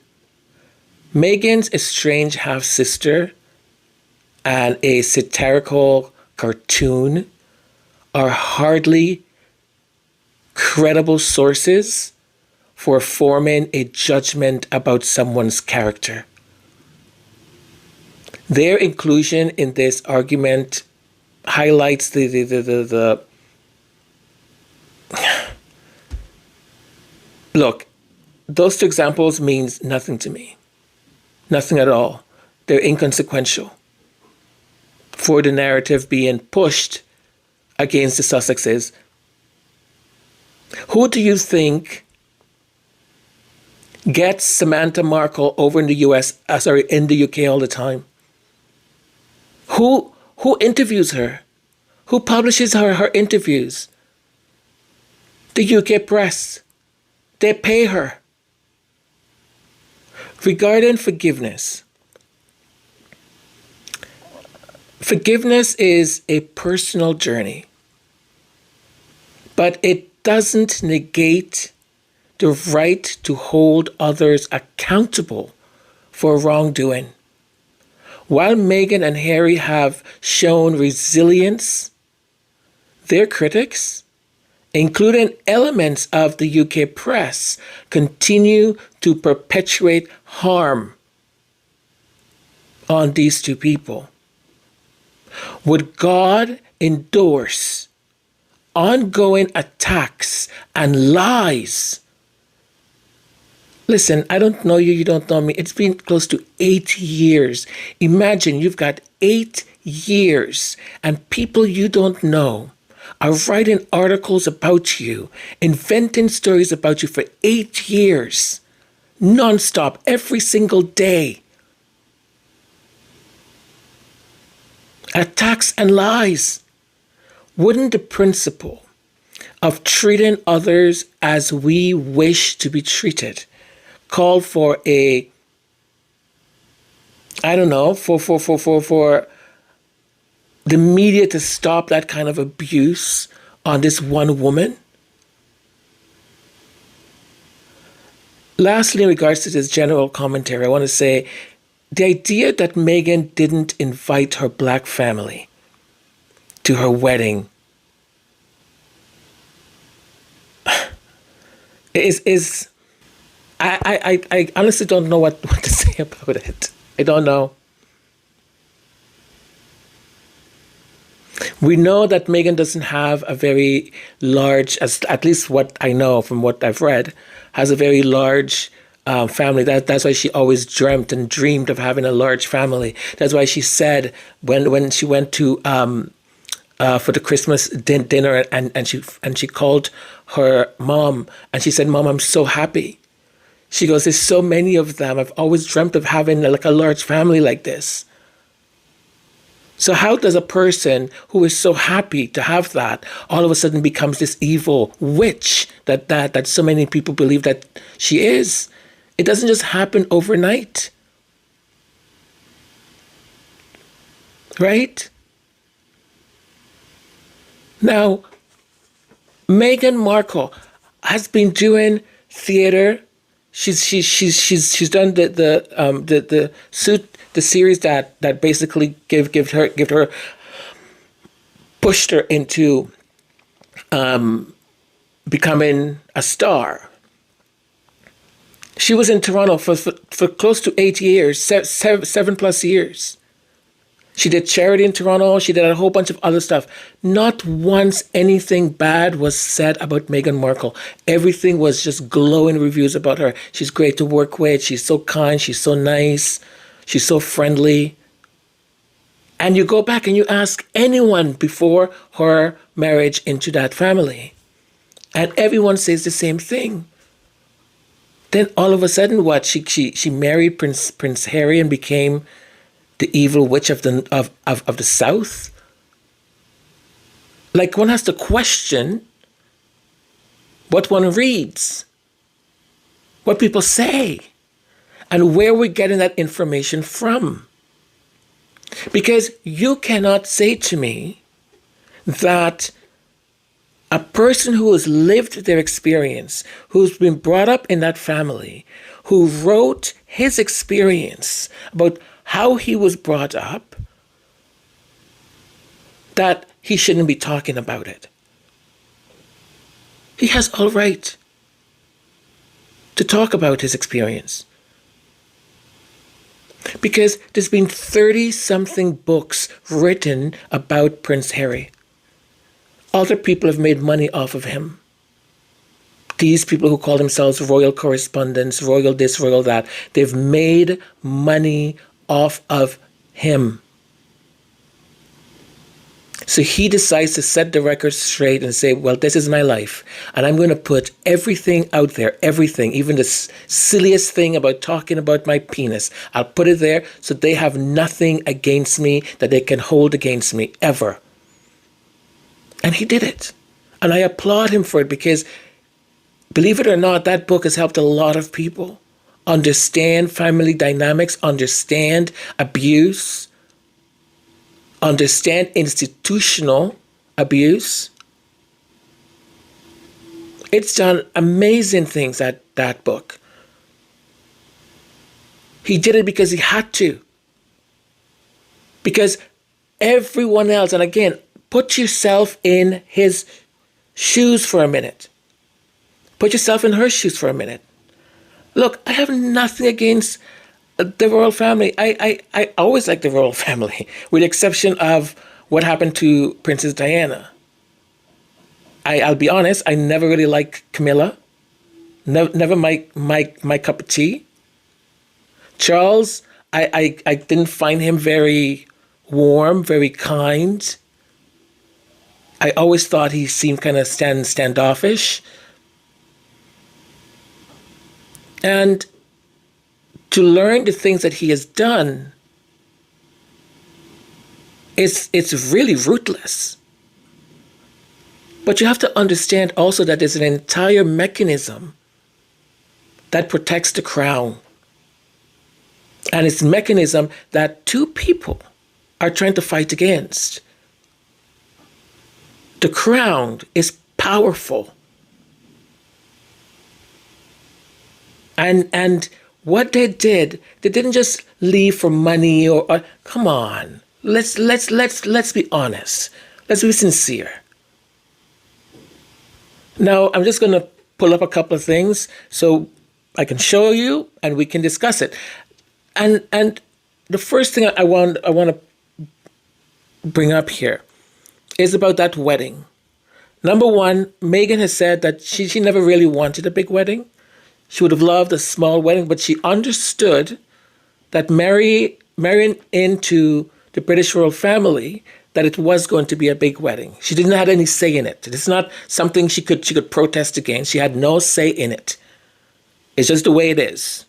Meghan's estranged half-sister and a satirical cartoon are hardly credible sources for forming a judgment about someone's character. Their inclusion in this argument highlights the Look, those two examples means nothing to me. Nothing at all. They're inconsequential for the narrative being pushed against the Sussexes. Who do you think gets Samantha Markle over in the in the UK all the time? Who interviews her? Who publishes her interviews? The UK press. They pay her. Regarding forgiveness, forgiveness is a personal journey, but it doesn't negate the right to hold others accountable for wrongdoing. While Meghan and Harry have shown resilience, their critics, including elements of the UK press, continue to perpetuate harm. on these two people? Would God endorse ongoing attacks and lies? Listen, I don't know you, you don't know me. It's been close to 8 years. Imagine you've got 8 years and people you don't know are writing articles about you, inventing stories about you for 8 years, nonstop, every single day. Attacks and lies. Wouldn't the principle of treating others as we wish to be treated call for a, I don't know, for the media to stop that kind of abuse on this one woman? Lastly, in regards to this general commentary, I want to say the idea that Meghan didn't invite her black family to her wedding is I honestly don't know what to say about it. I don't know. We know that Meghan doesn't have a very large, at least what I know from what I've read, has a very large family. That's why she always dreamt and dreamed of having a large family. That's why she said when she went to for the Christmas dinner and she called her mom and she said, "Mom, I'm so happy." She goes, "There's so many of them. I've always dreamt of having like a large family like this." So how does a person who is so happy to have that all of a sudden becomes this evil witch that so many people believe that she is? It doesn't just happen overnight. Right? Now, Meghan Markle has been doing theater. She's done the suit, the series that basically give her pushed her into becoming a star. She was in Toronto for close to 8 years, 7+ years. She did charity in Toronto. She did a whole bunch of other stuff. Not once anything bad was said about Meghan Markle. Everything was just glowing reviews about her. She's great to work with. She's so kind. She's so nice. She's so friendly. And you go back and you ask anyone before her marriage into that family, and everyone says the same thing. Then all of a sudden, what? She married Prince Harry and became the evil witch of the South? Like, one has to question what one reads, what people say, and where we're getting that information from. Because you cannot say to me that a person who has lived their experience, who's been brought up in that family, who wrote his experience about how he was brought up, that he shouldn't be talking about it. He has all right to talk about his experience. Because there's been 30-something books written about Prince Harry. Other people have made money off of him. These people who call themselves royal correspondents, royal this, royal that, they've made money off of him. So he decides to set the record straight and say, well, this is my life. And I'm going to put everything out there, everything, even the silliest thing about talking about my penis. I'll put it there so they have nothing against me that they can hold against me ever. And he did it. And I applaud him for it because, believe it or not, that book has helped a lot of people understand family dynamics, understand abuse, understand institutional abuse. It's done amazing things, that book. He did it because he had to. Because everyone else, and again, put yourself in his shoes for a minute. Put yourself in her shoes for a minute. Look, I have nothing against The royal family, I always like the royal family, with the exception of what happened to Princess Diana. I'll be honest, I never really liked Camilla. Never my cup of tea. Charles, I didn't find him very warm, very kind. I always thought he seemed kind of standoffish. And to learn the things that he has done, it's really ruthless. But you have to understand also that there's an entire mechanism that protects the crown. And it's a mechanism that two people are trying to fight against. The crown is powerful. And what they didn't just leave for money or come on. Let's be honest. Let's be sincere. Now, I'm just going to pull up a couple of things so I can show you and we can discuss it. And the first thing I want to bring up here is about that wedding. Number one, Meghan has said that she never really wanted a big wedding. She would have loved a small wedding, but she understood that marrying into the British royal family, that it was going to be a big wedding. She didn't have any say in it. It's not something she could protest against. She had no say in it. It's just the way it is.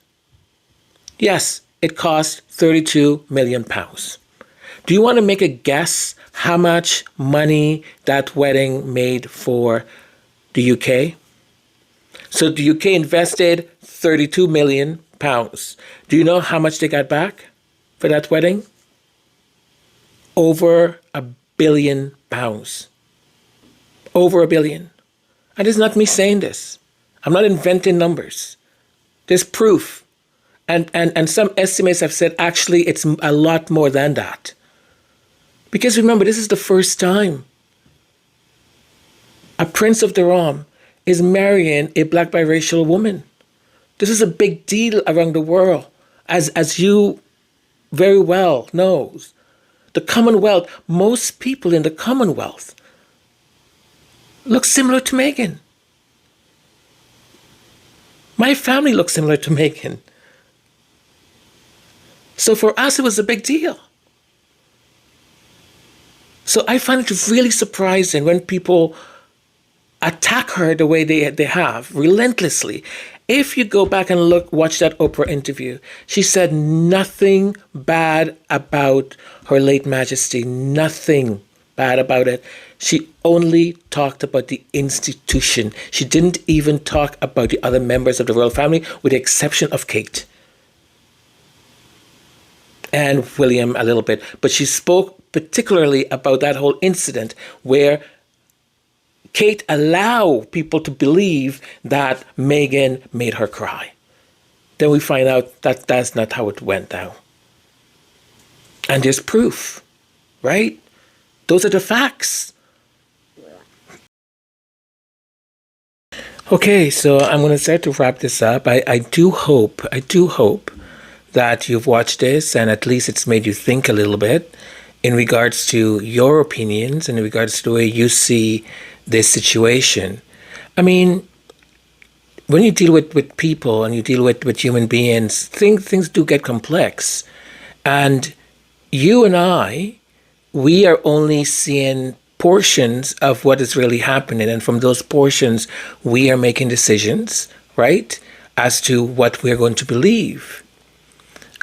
Yes, it cost £32 million. Do you want to make a guess how much money that wedding made for the UK? So the UK invested £32 million. Do you know how much they got back for that wedding? Over £1 billion. Over £1 billion. And it's not me saying this. I'm not inventing numbers. There's proof. And some estimates have said actually it's a lot more than that. Because remember, this is the first time a prince of the realm is marrying a black biracial woman. This is a big deal around the world, as you very well knows. The Commonwealth, most people in the Commonwealth look similar to Meghan. My family looks similar to Meghan. So for us, it was a big deal. So I find it really surprising when people attack her the way they have, relentlessly. If you go back and watch that Oprah interview, she said nothing bad about Her late Majesty, nothing bad about it. She only talked about the institution. She didn't even talk about the other members of the royal family, with the exception of Kate and William a little bit. But she spoke particularly about that whole incident where Kate allowed people to believe that Meghan made her cry. Then we find out that that's not how it went down. And there's proof, right? Those are the facts. Okay, so I'm going to start to wrap this up. I do hope that you've watched this and at least it's made you think a little bit in regards to your opinions and in regards to the way you see this situation. I mean, when you deal with people and you deal with human beings, things do get complex. And you and I, we are only seeing portions of what is really happening. And from those portions, we are making decisions, right, as to what we're going to believe.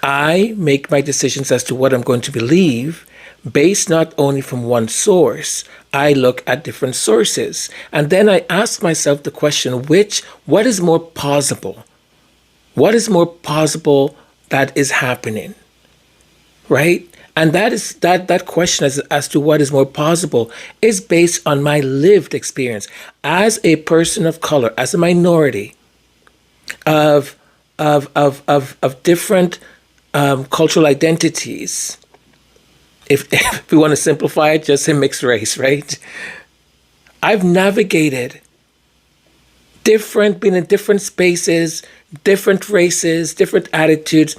I make my decisions as to what I'm going to believe based not only from one source. I look at different sources. And then I ask myself the question, what is more plausible? What is more plausible that is happening? Right? And that question as to what is more plausible is based on my lived experience as a person of color, as a minority of different cultural identities. If we want to simplify it, just say mixed race, right? I've navigated been in different spaces, different races, different attitudes,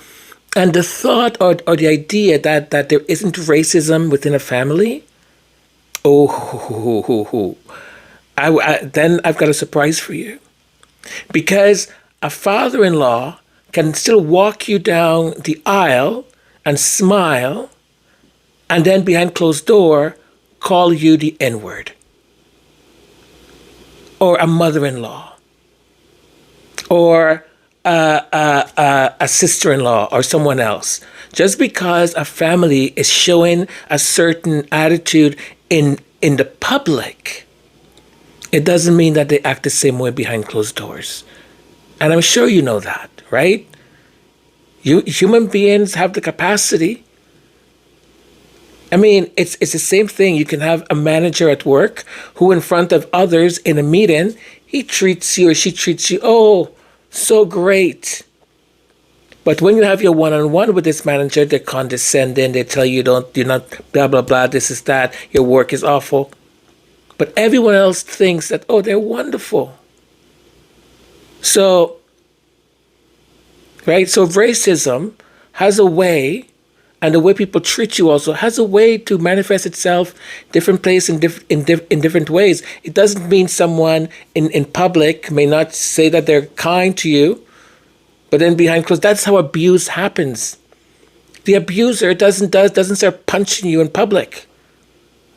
And the thought or the idea that there isn't racism within a family, oh, then I've got a surprise for you. Because a father-in-law can still walk you down the aisle and smile, and then behind closed door, call you the N-word. Or a mother-in-law. Or a sister-in-law or someone else. Just because a family is showing a certain attitude in the public, it doesn't mean that they act the same way behind closed doors. And I'm sure you know that, right? Human beings have the capacity. I mean, it's the same thing. You can have a manager at work who in front of others in a meeting, he treats you or she treats you, oh, so great. But when you have your one-on-one with this manager, they're condescending. They tell you you're not blah, blah, blah, this is that. Your work is awful. But everyone else thinks that, oh, they're wonderful. So, right? So racism has a way, and the way people treat you also has a way to manifest itself different places in different ways. It doesn't mean someone in public may not say that they're kind to you, but then behind closed, that's how abuse happens. The abuser doesn't start punching you in public.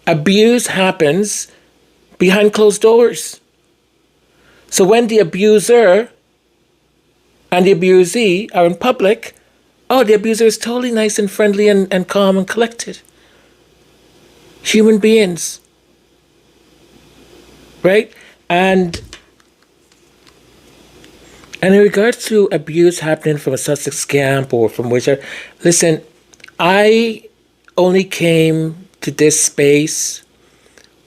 Abuse happens behind closed doors. So when the abuser and the abusee are in public, oh, the abuser is totally nice and friendly and calm and collected. Human beings. Right? And in regards to abuse happening from a Sussex camp or from whichever, listen, I only came to this space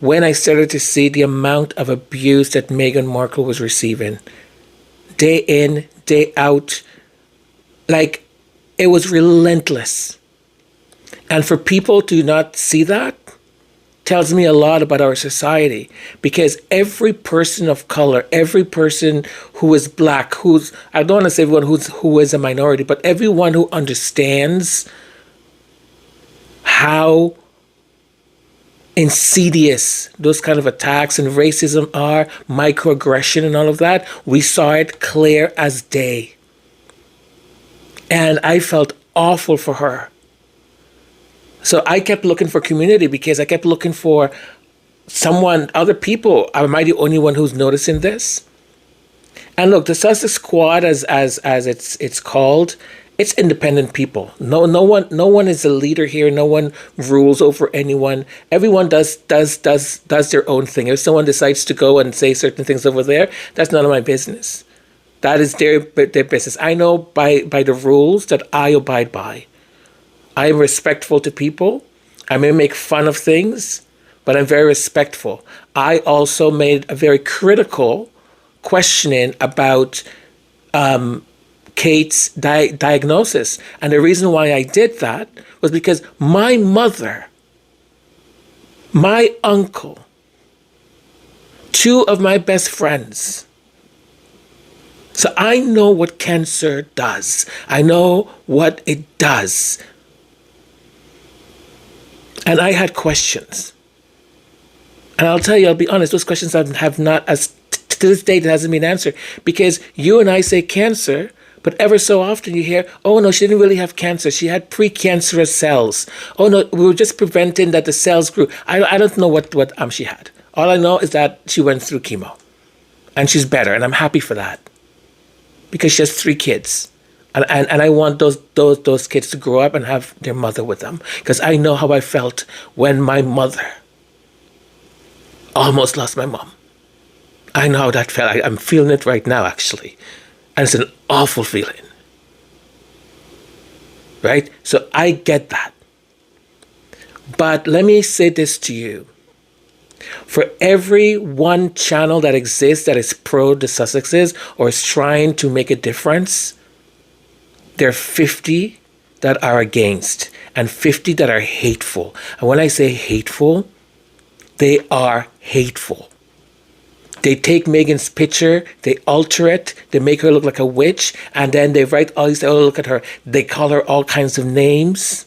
when I started to see the amount of abuse that Meghan Markle was receiving. Day in, day out. Like, it was relentless. And for people to not see that tells me a lot about our society, because every person of color, every person who is black, I don't want to say everyone who is a minority, but everyone who understands how insidious those kind of attacks and racism are, microaggression and all of that, we saw it clear as day. And I felt awful for her. So I kept looking for community, because I kept looking for someone, other people. Am I the only one who's noticing this? And look, the Sussex Squad, as it's called, it's independent people. No one is a leader here. No one rules over anyone. Everyone does their own thing. If someone decides to go and say certain things over there, that's none of my business. That is their business. I know by the rules that I abide by. I am respectful to people. I may make fun of things, but I'm very respectful. I also made a very critical questioning about Kate's diagnosis. And the reason why I did that was because my mother, my uncle, two of my best friends. So I know what cancer does. I know what it does. And I had questions. And I'll tell you, I'll be honest, those questions have not, as to this date, it hasn't been answered. Because you and I say cancer, but ever so often you hear, oh no, she didn't really have cancer. She had precancerous cells. Oh no, we were just preventing that the cells grew. I don't know what she had. All I know is that she went through chemo. And she's better, and I'm happy for that. Because she has 3 kids. And I want those kids to grow up and have their mother with them. Because I know how I felt when my mother almost lost my mom. I know how that felt. I'm feeling it right now, actually. And it's an awful feeling. Right? So I get that. But let me say this to you. For every one channel that exists that is pro the Sussexes or is trying to make a difference, there are 50 that are against and 50 that are hateful. And when I say hateful, they are hateful. They take Meghan's picture, they alter it, they make her look like a witch, and then they write all these, oh, look at her. They call her all kinds of names.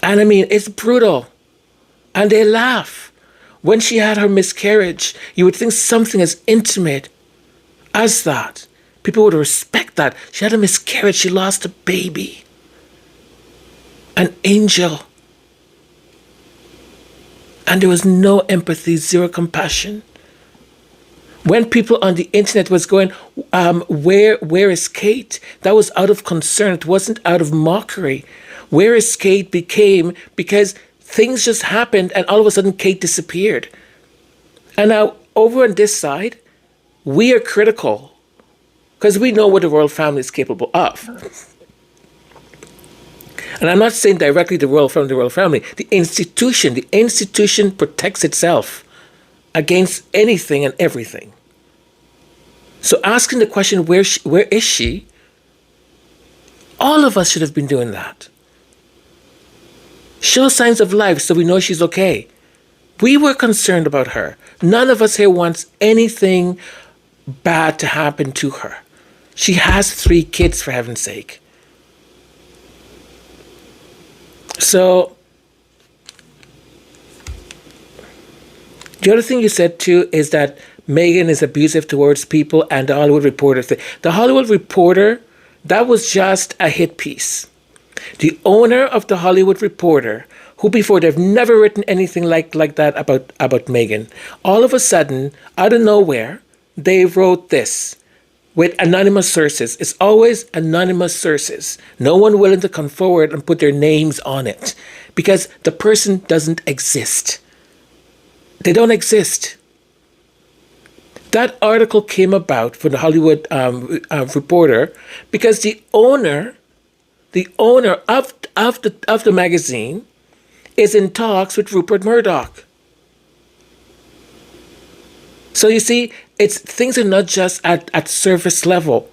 And I mean, it's brutal. And they laugh. When she had her miscarriage, you would think something as intimate as that. People would respect that. She had a miscarriage, she lost a baby. An angel. And there was no empathy, zero compassion. When people on the internet was going, where is Kate? That was out of concern. It wasn't out of mockery. Where is Kate became because things just happened and all of a sudden Kate disappeared. And now over on this side, we are critical because we know what the royal family is capable of. And I'm not saying directly the royal family. The institution protects itself against anything and everything. So asking the question, where is she? All of us should have been doing that. Show signs of life so we know she's okay. We were concerned about her. None of us here wants anything bad to happen to her. She has 3 kids, for heaven's sake. So, the other thing you said too is that Meghan is abusive towards people and the Hollywood Reporter thing. The Hollywood Reporter, that was just a hit piece. The owner of the Hollywood Reporter, who before they've never written anything like that about Meghan, all of a sudden, out of nowhere, they wrote this with anonymous sources. It's always anonymous sources. No one willing to come forward and put their names on it because the person doesn't exist. They don't exist. That article came about from the Hollywood Reporter because the owner of the magazine is in talks with Rupert Murdoch. So you see, things are not just at surface level.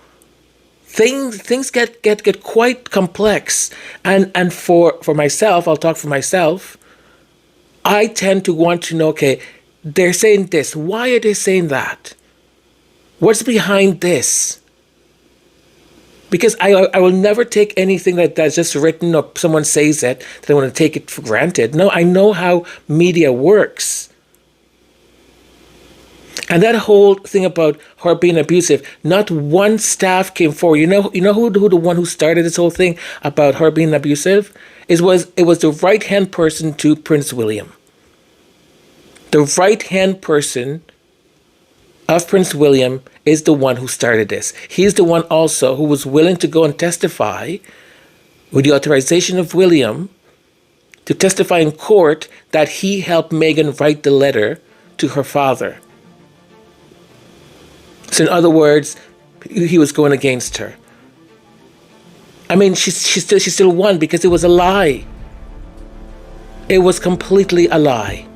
Things get quite complex. And for myself, I'll talk for myself, I tend to want to know, okay, they're saying this. Why are they saying that? What's behind this? Because I will never take anything that's just written or someone says it, that I want to take it for granted. No, I know how media works. And that whole thing about her being abusive, not one staff came forward. You know who the one who started this whole thing about her being abusive? It was the right-hand person to Prince William. The right-hand person of Prince William is the one who started this. He's the one also who was willing to go and testify with the authorization of William to testify in court that he helped Meghan write the letter to her father. So in other words, he was going against her. I mean, she still won because it was a lie. It was completely a lie.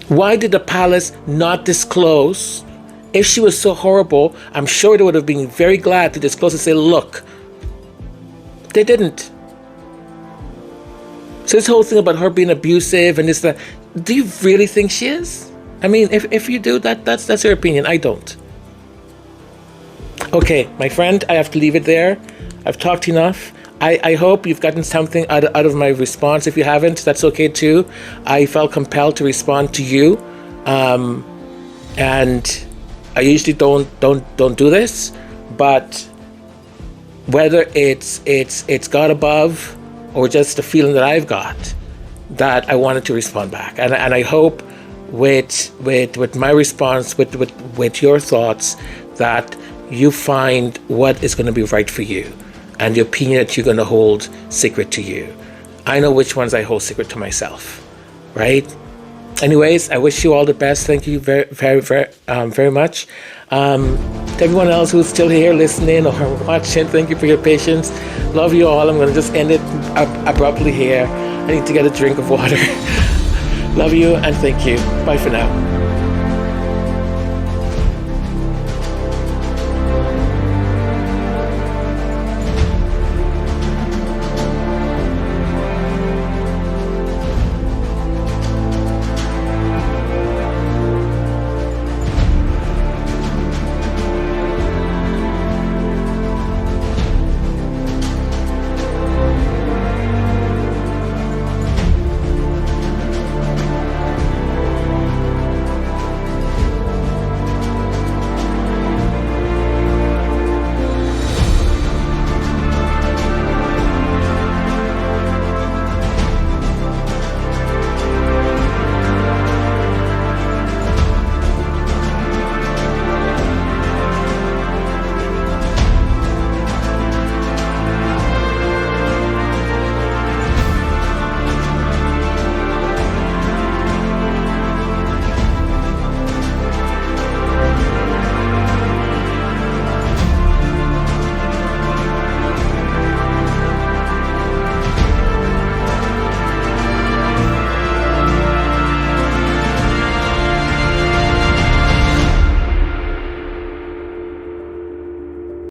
Why did the palace not disclose? If she was so horrible, I'm sure they would have been very glad to disclose and say, look. They didn't. So this whole thing about her being abusive and this, that, do you really think she is? I mean, if you do, that's your opinion. I don't. Okay, my friend, I have to leave it there. I've talked enough. I hope you've gotten something out of my response. If you haven't, that's okay too. I felt compelled to respond to you, and I usually don't do this, but whether it's God above or just the feeling that I've got, that I wanted to respond back, and I hope with my response, with your thoughts, that you find what is going to be right for you. And the opinion that you're going to hold secret to you. I know which ones I hold secret to myself, right? Anyways, I wish you all the best. Thank you very, very, very much. To everyone else who's still here listening or watching, thank you for your patience. Love you all. I'm going to just end it abruptly here. I need to get a drink of water. Love you and thank you. Bye for now.